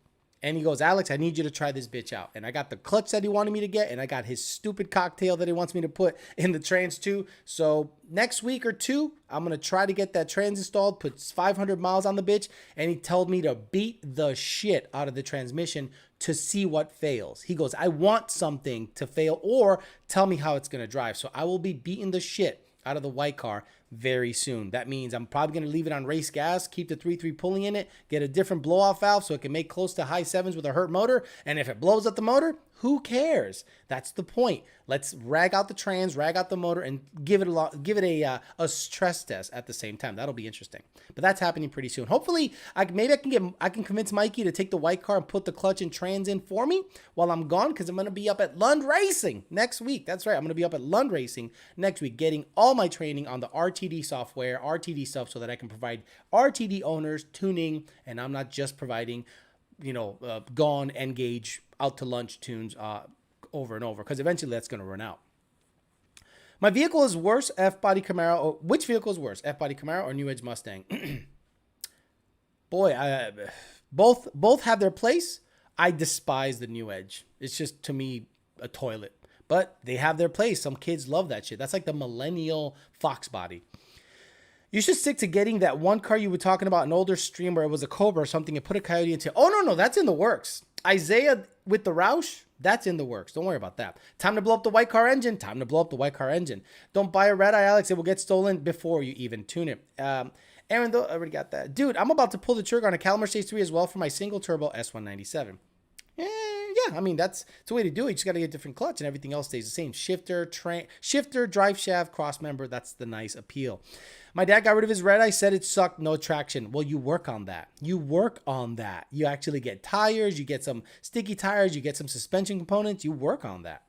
And he goes, Alex, I need you to try this bitch out. And I got the clutch that he wanted me to get, and I got his stupid cocktail that he wants me to put in the trans too. So next week or two, I'm going to try to get that trans installed, put 500 miles on the bitch, and he told me to beat the shit out of the transmission to see what fails. He goes, I want something to fail or tell me how it's going to drive. So I will be beating the shit out of the white car very soon. That means I'm probably going to leave it on race gas, keep the 3.3 pulley in it, get a different blow-off valve so it can make close to high 7s with a hurt motor. And if it blows up the motor, who cares? That's the point. Let's rag out the trans, rag out the motor, and give it a stress test at the same time. That'll be interesting. But that's happening pretty soon. Hopefully, I can convince Mikey to take the white car and put the clutch and trans in for me while I'm gone, because I'm going to be up at Lund Racing next week. That's right. I'm going to be up at Lund Racing next week, getting all my training on the RTD software, RTD stuff, so that I can provide RTD owners tuning, and I'm not just providing, gone, engage, out to lunch tunes over and over, because eventually that's going to run out. My vehicle is worse, F-body Camaro. Or which vehicle is worse, F-body Camaro or New Edge Mustang? Boy, both have their place. I despise the New Edge. It's just, to me, a toilet. But they have their place. Some kids love that shit. That's like the millennial Fox body. You should stick to getting that one car you were talking about, an older stream where it was a Cobra or something, and put a Coyote into. Oh, no, that's in the works. Isaiah with the Roush, that's in the works. Don't worry about that. Time to blow up the white car engine. Time to blow up the white car engine. Don't buy a red eye, Alex. It will get stolen before you even tune it. Aaron, though, I already got that. Dude, I'm about to pull the trigger on a Calamar Stage 3 as well for my single turbo S197. Yeah, I mean, that's the way to do it. You just got to get a different clutch and everything else stays the same. Shifter, drive shaft, cross member. That's the nice appeal. My dad got rid of his red eye, said it sucked, no traction. Well, you work on that. You actually get tires. You get some sticky tires. You get some suspension components. You work on that.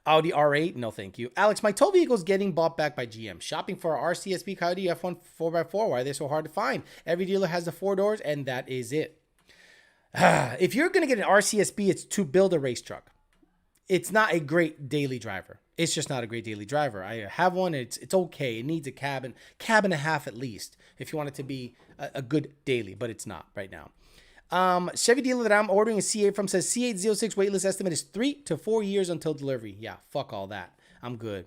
Audi R8, no thank you. Alex, my tow vehicle is getting bought back by GM. Shopping for our RCSP Coyote F1 4x4. Why are they so hard to find? Every dealer has the 4 doors, and that is it. If you're going to get an RCSP, it's to build a race truck. It's not a great daily driver. It's just not a great daily driver. I have one. It's okay. It needs a cab and a half at least if you want it to be a good daily, but it's not right now. Chevy dealer that I'm ordering a C8 from says C806 waitlist estimate is 3 to 4 years until delivery. Yeah, fuck all that. I'm good.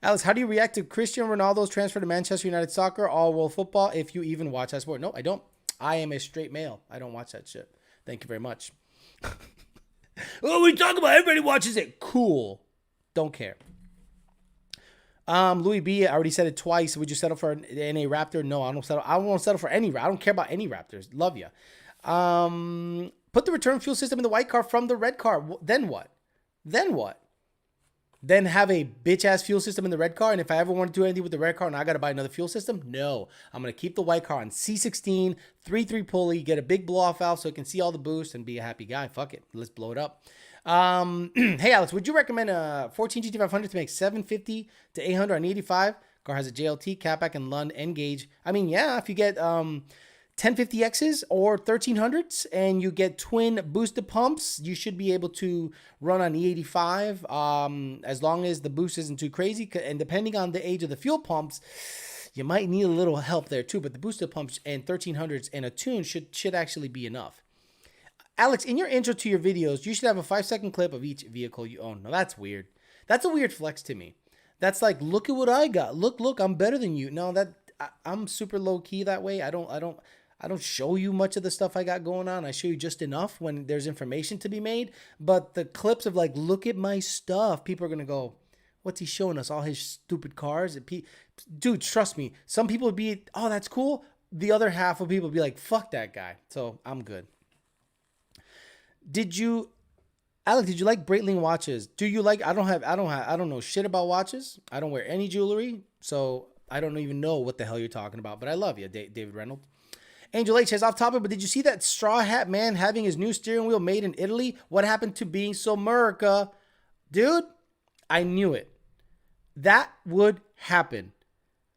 Alex, how do you react to Cristiano Ronaldo's transfer to Manchester United Soccer, all world football, if you even watch that sport? No, I don't. I am a straight male. I don't watch that shit. Thank you very much. Oh, we talk about everybody watches it. Cool. Don't care. Louis B, I already said it twice. Would you settle for an NA Raptor? No, I don't settle. I won't settle for any. I don't care about any Raptors. Love you. Put the return fuel system in the white car from the red car. Then what? Then have a bitch ass fuel system in the red car. And if I ever want to do anything with the red car and I got to buy another fuel system, no, I'm going to keep the white car on C16, 3.3 pulley, get a big blow off valve so it can see all the boost and be a happy guy. Fuck it. Let's blow it up. Hey Alex, would you recommend a 14 GT500 to make 750 to 800 on 85? Car has a JLT, catback, and Lund N-gauge. I mean, yeah, if you get 1050Xs or 1300s and you get twin boosted pumps, you should be able to run on E85 as long as the boost isn't too crazy. And depending on the age of the fuel pumps, you might need a little help there too. But the boosted pumps and 1300s and a tune should actually be enough. Alex, in your intro to your videos, you should have a 5-second clip of each vehicle you own. No, that's weird. That's a weird flex to me. That's like, look at what I got. Look, I'm better than you. No, I'm super low key that way. I don't show you much of the stuff I got going on. I show you just enough when there's information to be made. But the clips of like, look at my stuff, people are going to go, what's he showing us? All his stupid cars? Dude, trust me. Some people would be, oh, that's cool. The other half of people would be like, fuck that guy. So I'm good. Alex, did you like Breitling watches? Do you like, I don't know shit about watches. I don't wear any jewelry. So I don't even know what the hell you're talking about, but I love you, David Reynolds. Angel H says, off topic, but did you see that straw hat man having his new steering wheel made in Italy? What happened to being so America? Dude, I knew it. That would happen.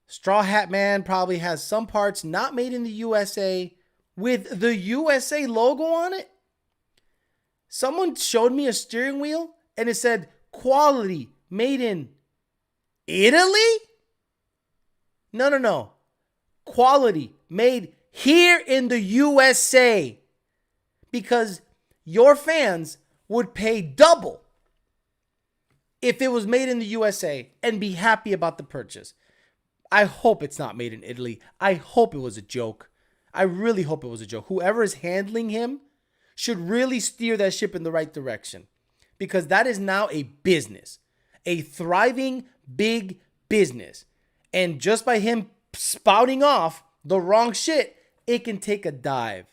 Straw hat man probably has some parts not made in the USA with the USA logo on it. Someone showed me a steering wheel and it said quality made in Italy? No. Quality made here in the USA, because your fans would pay double if it was made in the USA and be happy about the purchase. I hope it's not made in Italy. I hope it was a joke. I really hope it was a joke. Whoever is handling him should really steer that ship in the right direction, because that is now a business, a thriving big business. And just by him spouting off the wrong shit, it can take a dive.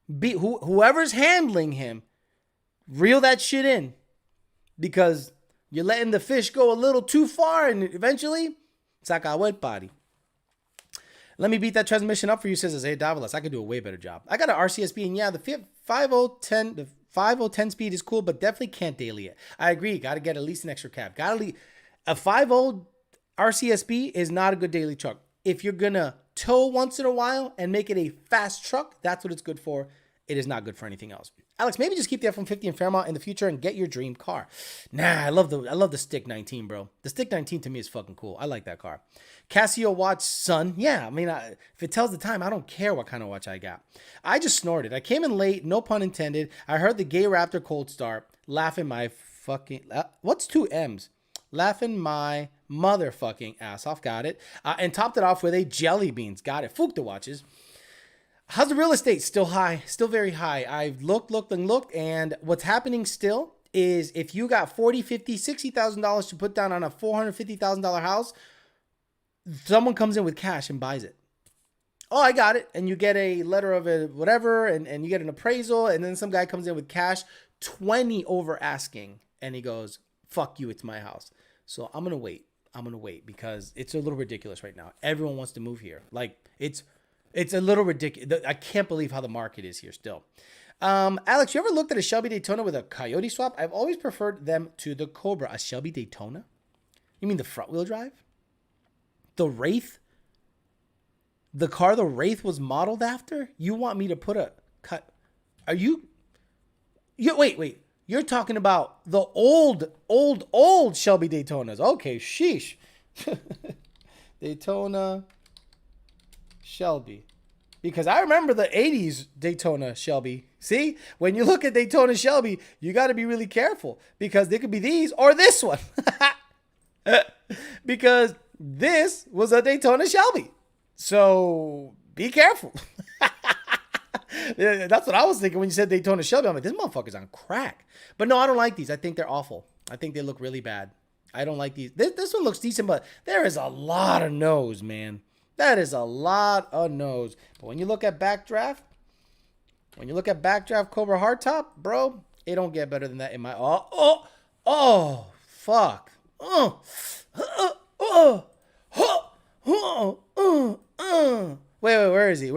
Whoever's handling him, reel that shit in, because you're letting the fish go a little too far, and eventually, saca a wet body. Let me beat that transmission up for you, says Isaiah Davalos. I could do a way better job. I got an RCSP, and yeah, the 5010 speed is cool, but definitely can't daily it. I agree. Got to get at least an extra cab. A 50 RCSP is not a good daily truck. If you're gonna tow once in a while and make it a fast truck, that's what it's good for. It is not good for anything else. Alex, maybe just keep the F-150 in Fairmont in the future and get your dream car. Nah, I love the Stick 19, bro. The Stick 19 to me is fucking cool. I like that car. Casio watch, son. Yeah, I mean, if it tells the time, I don't care what kind of watch I got. I just snorted. I came in late, no pun intended. I heard the gay Raptor cold start, laughing my fucking... what's two M's? Laughing my motherfucking ass off. Got it. And topped it off with a jelly beans. Got it. Fooked the watches. How's the real estate? Still high. Still very high. I've looked. And what's happening still is if you got $40, $50, $60,000 to put down on a $450,000 house, someone comes in with cash and buys it. Oh, I got it. And you get a letter of whatever, and you get an appraisal. And then some guy comes in with cash, 20 over asking. And he goes, fuck you, it's my house. So I'm going to wait. Because it's a little ridiculous right now. Everyone wants to move here. Like, it's a little ridiculous. I can't believe how the market is here still. Alex, you ever looked at a Shelby Daytona with a Coyote swap? I've always preferred them to the Cobra. A Shelby Daytona? You mean the front wheel drive? The Wraith? The car the Wraith was modeled after? You want me to put a cut? Are you... Wait. You're talking about the old Shelby Daytonas. Okay, sheesh. Daytona Shelby. Because I remember the 80s Daytona Shelby. See? When you look at Daytona Shelby, you got to be really careful. Because they could be these or this one. Because this was a Daytona Shelby. So be careful. That's what I was thinking when you said Daytona Shelby. I'm like, this motherfucker's on crack. But no, I don't like these. I think they're awful. I think they look really bad. I don't like these. This one looks decent, but there is a lot of nose, man. That is a lot of nose. But when you look at Backdraft Cobra Hardtop, bro, it don't get better than that in my... Oh, fuck. Wait, where is he?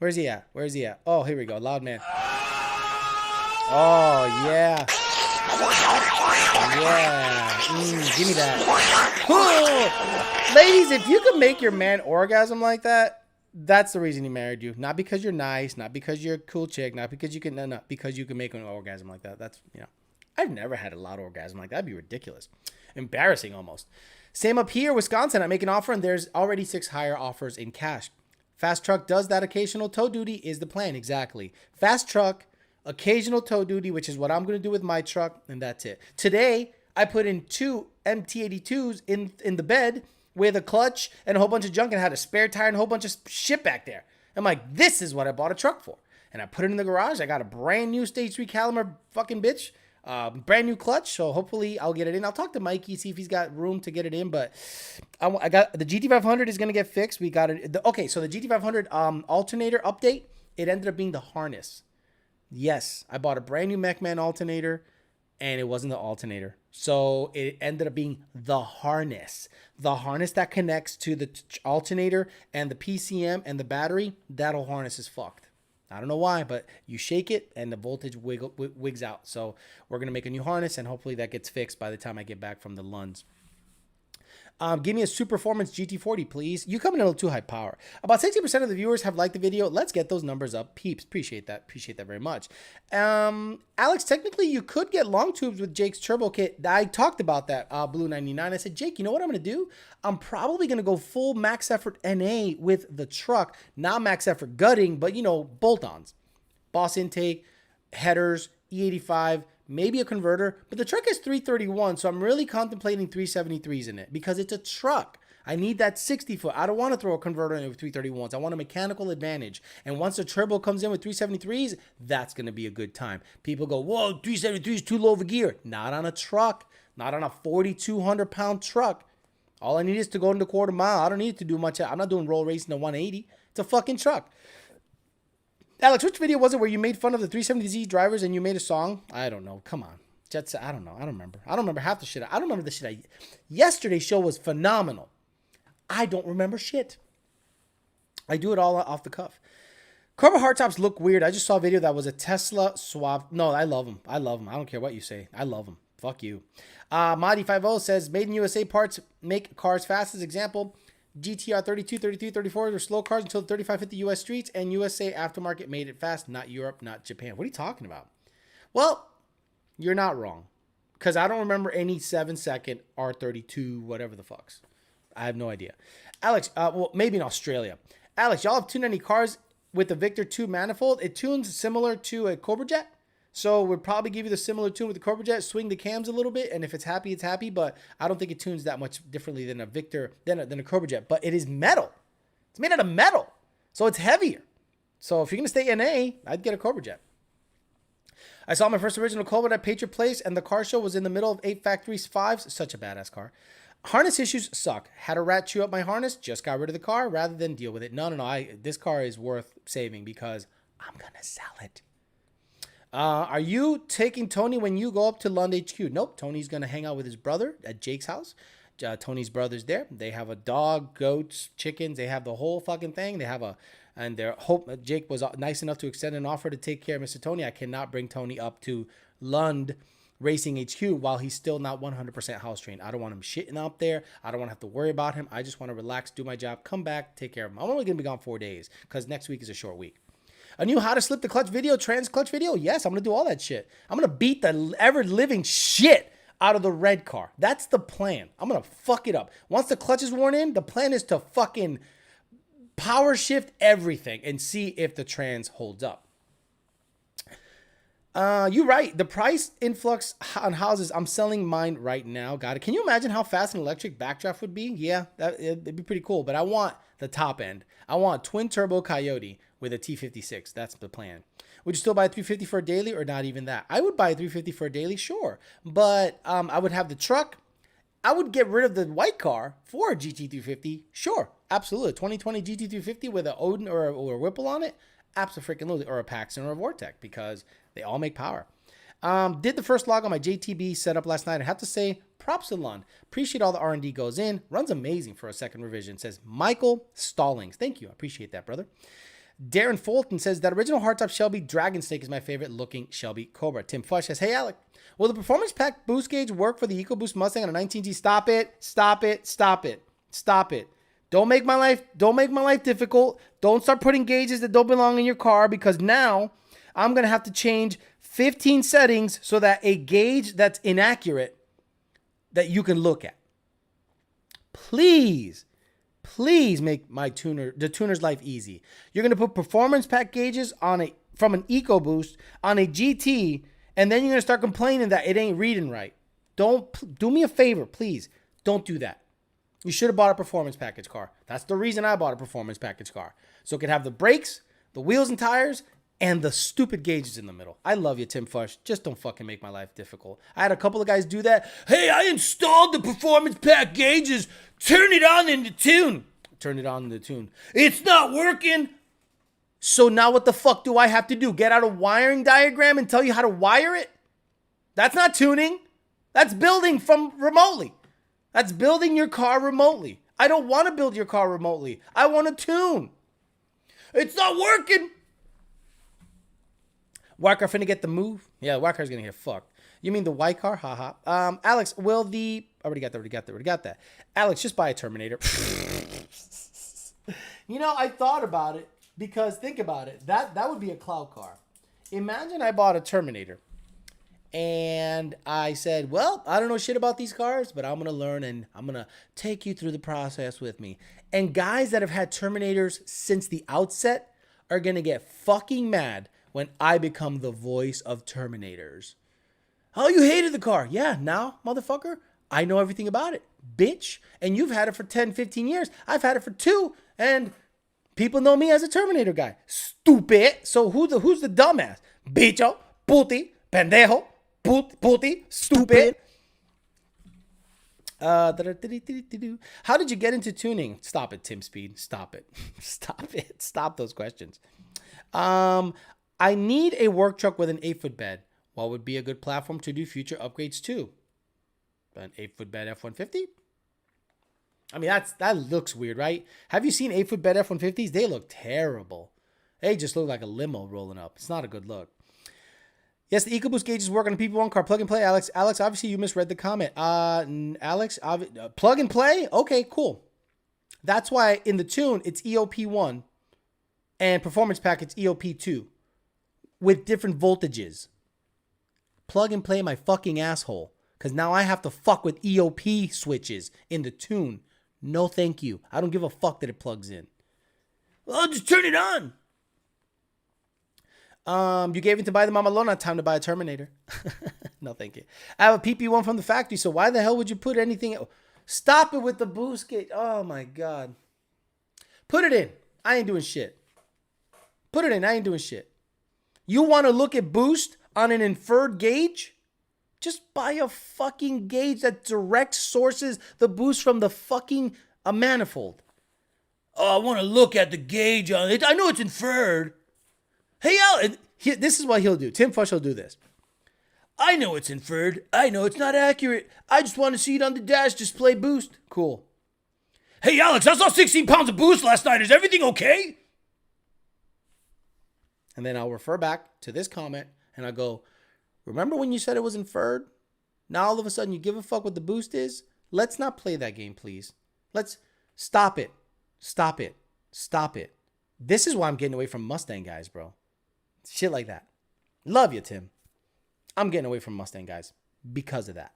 Where's he at? Oh, here we go. Loud man. Oh, yeah. Give me that. Ladies, if you could make your man orgasm like that, that's the reason he married you. Not because you're nice, not because you're a cool chick, not because you can, no, because you can make an orgasm like that. That's, I've never had a loud orgasm like that. That'd be ridiculous. Embarrassing almost. Same up here, Wisconsin. I make an offer and there's already 6 higher offers in cash. Fast Truck does that occasional tow duty is the plan. Exactly. Fast Truck, occasional tow duty, which is what I'm going to do with my truck. And that's it. Today, I put in 2 MT82s in the bed with a clutch and a whole bunch of junk and had a spare tire and a whole bunch of shit back there. I'm like, this is what I bought a truck for. And I put it in the garage. I got a brand new stage 3 Caliber fucking bitch. Brand new clutch. So hopefully I'll get it in. I'll talk to Mikey, see if he's got room to get it in. But I got the GT500 is going to get fixed. We got it. Okay. So the GT500 alternator update, it ended up being the harness. Yes. I bought a brand new MechMan alternator and it wasn't the alternator. So it ended up being the harness. The harness that connects to the alternator and the PCM and the battery, that whole harness is fucked. I don't know why, but you shake it and the voltage wigs out. So we're going to make a new harness and hopefully that gets fixed by the time I get back from the Lunds. Give me a Super Performance GT40, please. You come in a little too high power. About 60% of the viewers have liked the video. Let's get those numbers up, peeps. Appreciate that. Appreciate that very much. Alex, technically, you could get long tubes with Jake's turbo kit. I talked about that, Blue 99. I said, Jake, you know what I'm going to do? I'm probably going to go full max effort NA with the truck. Not max effort gutting, but, bolt-ons. Boss intake, headers, E85, maybe a converter, but the truck is 331, so I'm really contemplating 373s in it because it's a truck. I need that 60 foot. I don't want to throw a converter in with 331s. I want a mechanical advantage. And once the turbo comes in with 373s, that's going to be a good time. People go, whoa, 373 is too low of a gear. Not on a truck. Not on a 4,200 pound truck. All I need is to go into quarter mile. I don't need to do much. I'm not doing roll racing to 180. It's a fucking truck. Alex, which video was it where you made fun of the 370Z drivers and you made a song? I don't know. Come on. Jets, I don't know. I don't remember. I don't remember half the shit. I don't remember the shit. Yesterday's show was phenomenal. I don't remember shit. I do it all off the cuff. Carbon hardtops look weird. I just saw a video that was a Tesla swap. No, I love them. I love them. I don't care what you say. I love them. Fuck you. Madi50 says, made in USA parts make cars fast. As example, GTR 32, 33, 34 were slow cars until the 3550 US streets, and USA aftermarket made it fast. Not Europe, not Japan. What are you talking about? Well, you're not wrong. Because I don't remember any 7-second R32, whatever the fucks. I have no idea. Alex, well, maybe in Australia. Alex, y'all have tuned any cars with the Victor 2 manifold? It tunes similar to a Cobra Jet. So we'd probably give you the similar tune with the Cobra Jet, swing the cams a little bit, and if it's happy, it's happy. But I don't think it tunes that much differently than a Victor, than a Cobra Jet. But it is metal. It's made out of metal. So it's heavier. So if you're going to stay NA, I'd get a Cobra Jet. I saw my first original Cobra at Patriot Place, and the car show was in the middle of 8 Factory 5s. Such a badass car. Harness issues suck. Had a rat chew up my harness, just got rid of the car rather than deal with it. No. This car is worth saving because I'm going to sell it. Are you taking Tony when you go up to Lund HQ? Nope. Tony's going to hang out with his brother at Jake's house. Tony's brother's there. They have a dog, goats, chickens. They have the whole fucking thing. They have and their hope. Jake was nice enough to extend an offer to take care of Mr. Tony. I cannot bring Tony up to Lund Racing HQ while he's still not 100% house trained. I don't want him shitting out there. I don't want to have to worry about him. I just want to relax, do my job, come back, take care of him. I'm only going to be gone 4 days because next week is a short week. A new how to slip the clutch video, trans clutch video? Yes, I'm going to do all that shit. I'm going to beat the ever-living shit out of the red car. That's the plan. I'm going to fuck it up. Once the clutch is worn in, the plan is to fucking power shift everything and see if the trans holds up. You're right. The price influx on houses, I'm selling mine right now. Got it. Can you imagine how fast an electric backdraft would be? Yeah, it'd be pretty cool. But I want the top end. I want twin turbo Coyote with a T56. That's the plan. Would you still buy a 350 for a daily or not even that? I would buy a 350 for a daily, sure. But I would have the truck. I would get rid of the white car for a GT350. Sure, absolutely. A 2020 GT350 with an Odin or a Whipple on it. Absolutely. Or a Paxton or a Vortec because they all make power. Did the first log on my JTB setup last night. I have to say, props to Lund. Appreciate all the R&D goes in. Runs amazing for a second revision. Says Michael Stallings. Thank you. I appreciate that, brother. Darren Fulton says that original hardtop Shelby Dragon Snake is my favorite looking Shelby Cobra. Tim Fush says, hey, Alec, will the performance pack boost gauge work for the EcoBoost Mustang on a 19G? Stop it. Stop it. Stop it. Stop it. Don't make my life difficult. Don't start putting gauges that don't belong in your car because now I'm going to have to change 15 settings so that a gauge that's inaccurate that you can look at. Please make the tuner's life easy. You're going to put performance pack gauges from an EcoBoost on a GT, and then you're going to start complaining that it ain't reading right. Don't do me a favor, please. Don't do that. You should have bought a performance package car. That's the reason I bought a performance package car. So it could have the brakes, the wheels and tires, and the stupid gauges in the middle. I love you, Tim Fush. Just don't fucking make my life difficult. I had a couple of guys do that. Hey, I installed the performance pack gauges. Turn it on in the tune. Turn it on in the tune. It's not working. So now what the fuck do I have to do? Get out a wiring diagram and tell you how to wire it? That's not tuning. That's building from remotely. That's building your car remotely. I don't want to build your car remotely. I want to tune. It's not working. White car finna get the move? Yeah, white car's gonna get fucked. You mean the white car? Haha. Alex, will the... Already got that. Alex, just buy a Terminator. You know, I thought about it because think about it. That would be a cloud car. Imagine I bought a Terminator. And I said, well, I don't know shit about these cars, but I'm going to learn and I'm going to take you through the process with me. And guys that have had Terminators since the outset are going to get fucking mad when I become the voice of Terminators. Oh, you hated the car. Yeah, now, motherfucker, I know everything about it. Bitch. And you've had it for 10, 15 years. I've had it for 2. And people know me as a Terminator guy. Stupid. So who's the dumbass? Bicho, puti, pendejo. Puti, stupid. How did you get into tuning? Stop it, Tim Speed. Stop it. Stop it. Stop those questions. I need a work truck with an 8-foot bed. What would be a good platform to do future upgrades to? An 8-foot bed F-150? I mean, that looks weird, right? Have you seen 8-foot bed F-150s? They look terrible. They just look like a limo rolling up. It's not a good look. Yes, the EcoBoost gauges work on a PP1 car. Plug and play, Alex. Alex, obviously you misread the comment. Alex, plug and play? Okay, cool. That's why in the tune, it's EOP1 and performance pack, it's EOP2 with different voltages. Plug and play my fucking asshole. Because now I have to fuck with EOP switches in the tune. No, thank you. I don't give a fuck that it plugs in. Well, just turn it on. You gave it to buy the Mama Lona. Time to buy a Terminator. No, thank you. I have a PP1 from the factory, so why the hell would you put anything? Stop it with the boost gauge. Oh, my God. Put it in. I ain't doing shit. Put it in. I ain't doing shit. You want to look at boost on an inferred gauge? Just buy a fucking gauge that direct sources the boost from the fucking manifold. Oh, I want to look at the gauge on it. I know it's inferred. Hey, Al, this is what he'll do. Tim Fush will do this. I know it's inferred. I know it's not accurate. I just want to see it on the dash display boost. Cool. Hey, Alex, I saw 16 pounds of boost last night. Is everything okay? And then I'll refer back to this comment and I'll go, remember when you said it was inferred? Now all of a sudden you give a fuck what the boost is? Let's not play that game, please. Let's stop it. Stop it. Stop it. This is why I'm getting away from Mustang guys, bro. Shit like that. Love you, Tim. I'm getting away from Mustang guys because of that.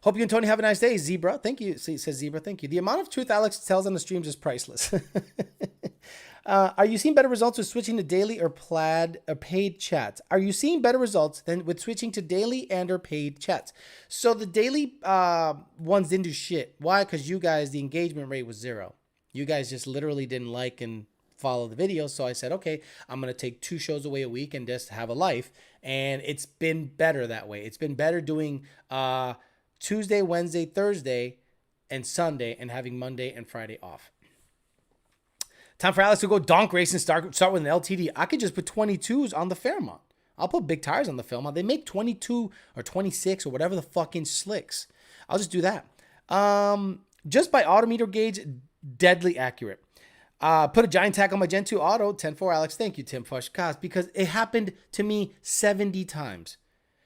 Hope you and Tony have a nice day, Zebra. Thank you. Says Zebra. Thank you. The amount of truth Alex tells on the streams is priceless. Are you seeing better results with switching to daily or paid chats? Are you seeing better results than with switching to daily and or paid chats? So the daily ones didn't do shit. Why? Because you guys, the engagement rate was 0. You guys just literally didn't like and follow the videos. So I said, okay, I'm going to take 2 shows away a week and just have a life. And it's been better that way. It's been better doing Tuesday, Wednesday, Thursday, and Sunday, and having Monday and Friday off. Time for Alex to go donk race and start with an LTD. I could just put 22s on the Fairmont. I'll put big tires on the Fairmont. They make 22 or 26 or whatever the fucking slicks. I'll just do that. Just by autometer gauge, deadly accurate. Put a giant tack on my Gen 2 Auto. 10-4, Alex. Thank you, Tim Fush. Gosh, because it happened to me 70 times.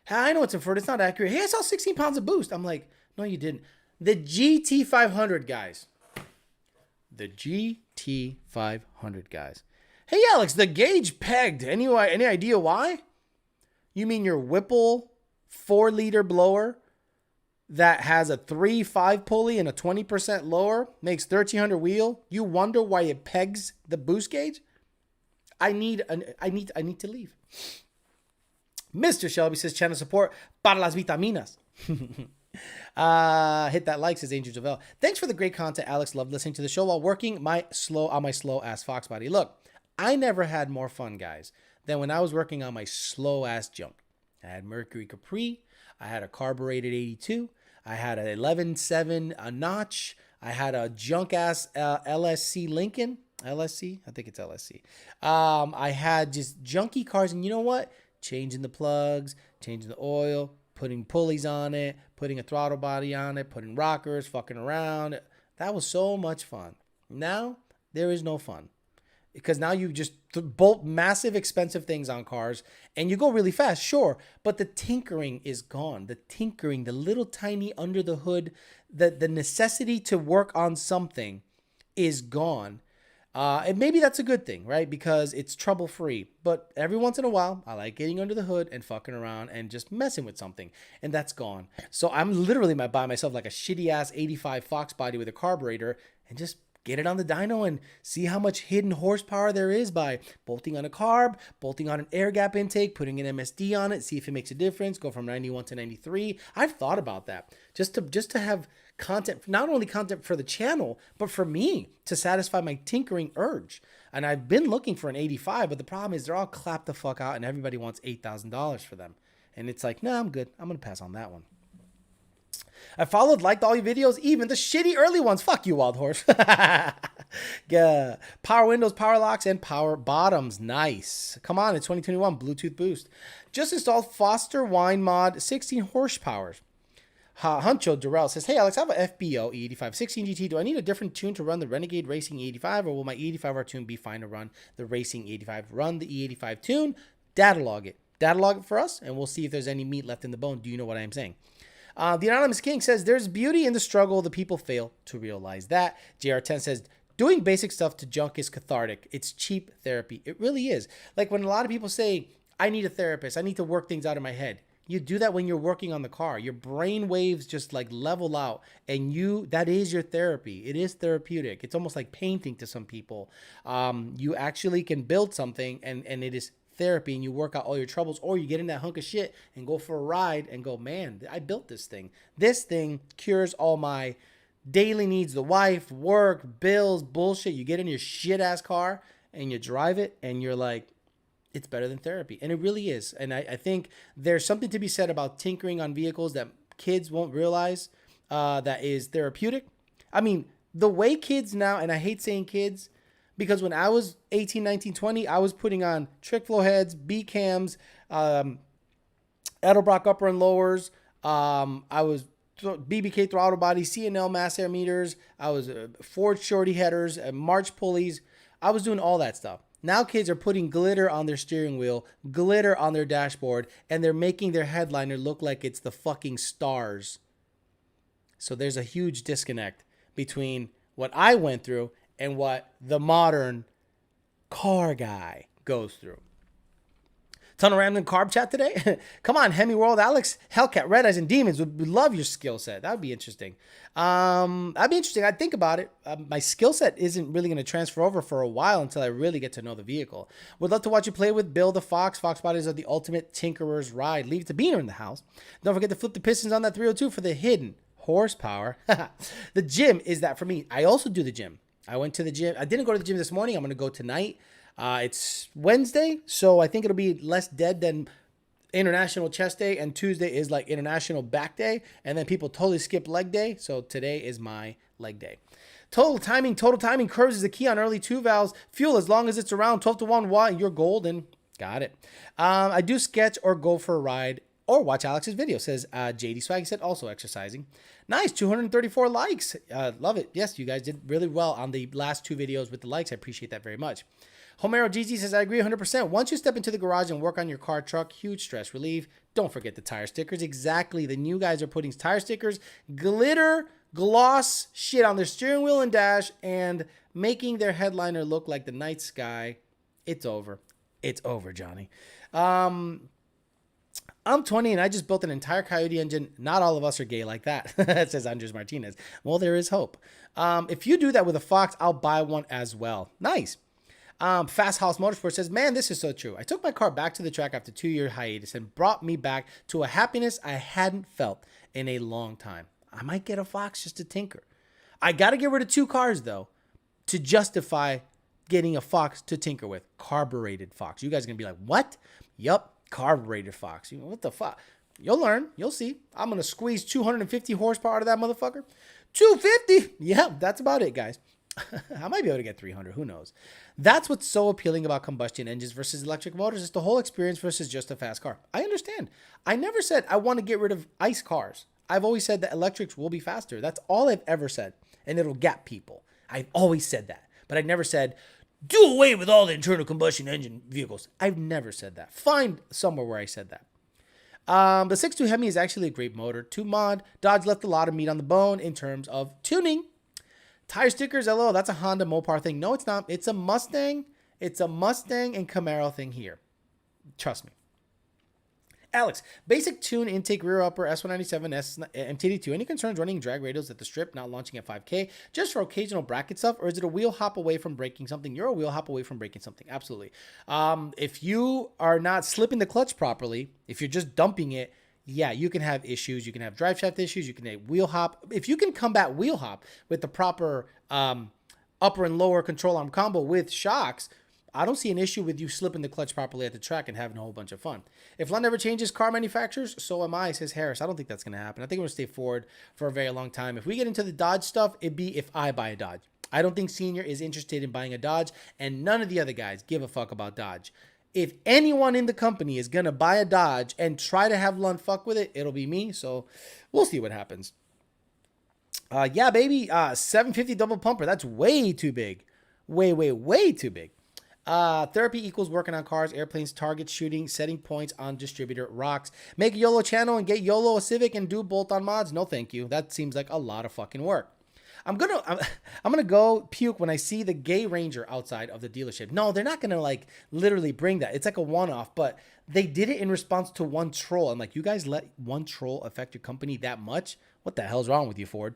Hey, I know it's inferred. It's not accurate. Hey, I saw 16 pounds of boost. I'm like, no, you didn't. The GT500, guys. The GT500, guys. Hey, Alex, the gauge pegged. Any idea why? You mean your Whipple 4-liter blower that has a 3.5 pulley and a 20% lower, makes 1300 wheel? You wonder why it pegs the boost gauge? I need to leave. Mr. Shelby says channel support para las vitaminas. Hit that like, says Angel Javel. Thanks for the great content, Alex. Love listening to the show while working on my slow ass Fox body. Look, I never had more fun, guys, than when I was working on my slow ass junk. I had Mercury Capri. I had a carbureted 82. I had an 11.7 a notch. I had a junk ass LSC Lincoln. LSC? I think it's LSC. I had just junky cars, and you know what? Changing the plugs, changing the oil, putting pulleys on it, putting a throttle body on it, putting rockers, fucking around. That was so much fun. Now, there is no fun. Because now you just bolt massive expensive things on cars and you go really fast, sure. But the tinkering is gone. The tinkering, the little tiny under the hood, the necessity to work on something is gone. And maybe that's a good thing, right? Because it's trouble-free. But every once in a while, I like getting under the hood and fucking around and just messing with something. And that's gone. So I'm literally by myself like a shitty-ass 85 Fox body with a carburetor and just get it on the dyno and see how much hidden horsepower there is by bolting on a carb, bolting on an air gap intake, putting an MSD on it, see if it makes a difference, go from 91 to 93. I've thought about that just to have content, not only content for the channel, but for me to satisfy my tinkering urge. And I've been looking for an 85, but the problem is they're all clapped the fuck out and everybody wants $8,000 for them. And it's like, no, I'm good. I'm going to pass on that one. I liked all your videos, even the shitty early ones. Fuck you, Wild Horse. Yeah. Power windows, power locks, and power bottoms. Nice. Come on, it's 2021. Bluetooth boost. Just installed Foster Wine Mod 16 horsepower. Huncho Durrell says, hey, Alex, I have a FBO E85 16 GT. Do I need a different tune to run the Renegade Racing E85, or will my E85R tune be fine to run the Racing E85? Run the E85 tune, data log it. Data log it for us, and we'll see if there's any meat left in the bone. Do you know what I'm saying? The Anonymous King says, there's beauty in the struggle. The people fail to realize that. JR10 says, doing basic stuff to junk is cathartic. It's cheap therapy. It really is. Like when a lot of people say, I need a therapist. I need to work things out in my head. You do that when you're working on the car. Your brain waves just like level out, and that is your therapy. It is therapeutic. It's almost like painting to some people. You actually can build something and it is therapy, and you work out all your troubles, or you get in that hunk of shit and go for a ride and go, man, I built this thing. This thing cures all my daily needs, the wife, work, bills, bullshit. You get in your shit ass car and you drive it and you're like, it's better than therapy. And it really is. And I think there's something to be said about tinkering on vehicles that kids won't realize that is therapeutic. I mean, the way kids now, and I hate saying kids, because when I was 18, 19, 20, I was putting on trick flow heads, B cams, Edelbrock upper and lowers. I was BBK throttle body, C&L mass air meters. I was Ford shorty headers, March pulleys. I was doing all that stuff. Now kids are putting glitter on their steering wheel, glitter on their dashboard, and they're making their headliner look like it's the fucking stars. So there's a huge disconnect between what I went through and what the modern car guy goes through. Ton of random carb chat today. Come on, Hemi World, Alex, Hellcat, Red Eyes, and Demons would love your skill set. That would be interesting. That'd be interesting. I'd think about it. My skill set isn't really going to transfer over for a while until I really get to know the vehicle. Would love to watch you play with Bill the Fox. Fox bodies are the ultimate tinkerer's ride. Leave it to Beaner in the house. Don't forget to flip the pistons on that 302 for the hidden horsepower. The gym is that for me. I also do the gym. I went to the gym. I didn't go to the gym this morning. I'm going to go tonight. It's Wednesday, so I think it'll be less dead than International Chest Day, and Tuesday is like International Back Day, and then people totally skip leg day, so today is my leg day. Total timing curves is the key on early 2 valves. Fuel, as long as it's around 12 to 1 watt, you're golden. Got it. I do sketch or go for a ride or watch Alex's video, says JD Swag. He said also exercising. Nice, 234 likes. Love it. Yes, you guys did really well on the last 2 videos with the likes. I appreciate that very much. Homero GZ says, I agree 100%. Once you step into the garage and work on your car, truck, huge stress relief. Don't forget the tire stickers. Exactly. The new guys are putting tire stickers, glitter, gloss shit on their steering wheel and dash, and making their headliner look like the night sky. It's over. It's over, Johnny. I'm 20 and I just built an entire Coyote engine. Not all of us are gay like that, says Andres Martinez. Well, there is hope. If you do that with a Fox, I'll buy one as well. Nice. Fast House Motorsport says, man, this is so true. I took my car back to the track after 2-year hiatus and brought me back to a happiness I hadn't felt in a long time. I might get a Fox just to tinker. I got to get rid of 2 cars, though, to justify getting a Fox to tinker with. Carbureted Fox. You guys are going to be like, what? Yup, carbureted Fox. You know, what the fuck? You'll learn. You'll see. I'm going to squeeze 250 horsepower out of that motherfucker. 250. Yeah, that's about it, guys. I might be able to get 300. Who knows? That's what's so appealing about combustion engines versus electric motors. It's the whole experience versus just a fast car. I understand. I never said I want to get rid of ICE cars. I've always said that electrics will be faster. That's all I've ever said. And it'll gap people. I've always said that. But I never said, do away with all the internal combustion engine vehicles. I've never said that. Find somewhere where I said that. The 6.2 Hemi is actually a great motor to mod. Dodge left a lot of meat on the bone in terms of tuning. Tire stickers, LO, that's a Honda Mopar thing. No, it's not. It's a Mustang. It's a Mustang and Camaro thing here. Trust me. Alex, basic tune intake rear upper S197 MTD2. Any concerns running drag radials at the strip, not launching at 5K, just for occasional bracket stuff, or is it a wheel hop away from breaking something? You're a wheel hop away from breaking something. Absolutely. If you are not slipping the clutch properly, if you're just dumping it, yeah, you can have issues. You can have drive shaft issues. You can have wheel hop. If you can combat wheel hop with the proper upper and lower control arm combo with shocks, I don't see an issue with you slipping the clutch properly at the track and having a whole bunch of fun. If Lund never changes car manufacturers, so am I, says Harris. I don't think that's going to happen. I think we're going to stay Ford for a very long time. If we get into the Dodge stuff, it'd be if I buy a Dodge. I don't think Senior is interested in buying a Dodge, and none of the other guys give a fuck about Dodge. If anyone in the company is going to buy a Dodge and try to have Lund fuck with it, it'll be me. So we'll see what happens. Yeah, baby. 750 double pumper. That's way too big. Way too big. Therapy equals working on cars, airplanes, targets, shooting, setting points on distributor, rocks. Make a YOLO channel and get YOLO a Civic and do bolt-on mods. No, thank you. That seems like a lot of fucking work. I'm gonna go puke when I see the gay Ranger outside of the dealership. No, they're not gonna like literally bring that. It's like a one-off, but they did it in response to one troll. I'm like, you guys let one troll affect your company that much? What the hell's wrong with you, Ford?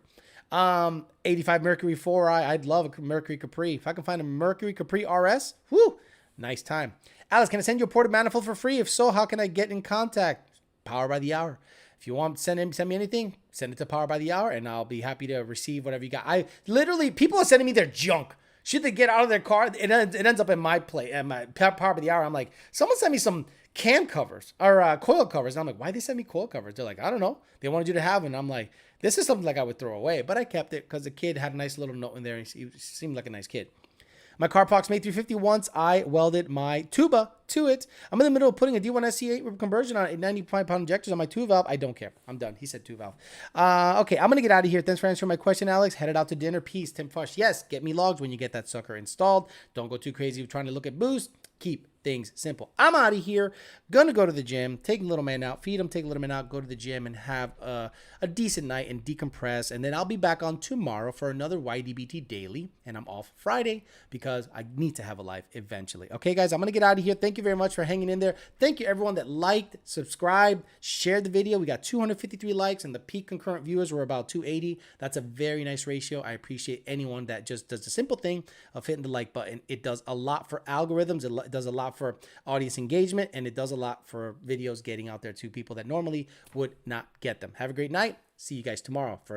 85 Mercury 4i. I'd love a Mercury Capri. If I can find a Mercury Capri RS, whoo, nice time. Alice, can I send you a ported manifold for free? If so, how can I get in contact? Power by the hour. If you want to send me anything, send it to Power by the Hour, and I'll be happy to receive whatever you got. I literally, people are sending me their junk. Should they get out of their car? It ends up in my plate, at my Power by the Hour. I'm like, someone sent me some can covers or coil covers. And I'm like, why they send me coil covers? They're like, I don't know. They wanted you to have it. And I'm like, this is something like I would throw away, but I kept it because the kid had a nice little note in there. He seemed like a nice kid. My car parks made 350 once. I welded my tuba to it. I'm in the middle of putting a D1 SC8 conversion on a 95-pound injectors on my 2-valve. I don't care. I'm done. He said 2-valve. Okay, I'm going to get out of here. Thanks for answering my question, Alex. Headed out to dinner. Peace. Tim Fush. Yes, get me logged when you get that sucker installed. Don't go too crazy trying to look at boost. Keep things simple. I'm out of here. Gonna go to the gym, take little man out, feed him, take little man out, go to the gym and have a decent night and decompress. And then I'll be back on tomorrow for another YDBT daily. And I'm off Friday because I need to have a life eventually. Okay, guys, I'm gonna get out of here. Thank you very much for hanging in there. Thank you everyone that liked, subscribed, shared the video. We got 253 likes and the peak concurrent viewers were about 280. That's a very nice ratio. I appreciate anyone that just does the simple thing of hitting the like button. It does a lot for algorithms. It does a lot for audience engagement, and it does a lot for videos getting out there to people that normally would not get them. Have a great night. See you guys tomorrow for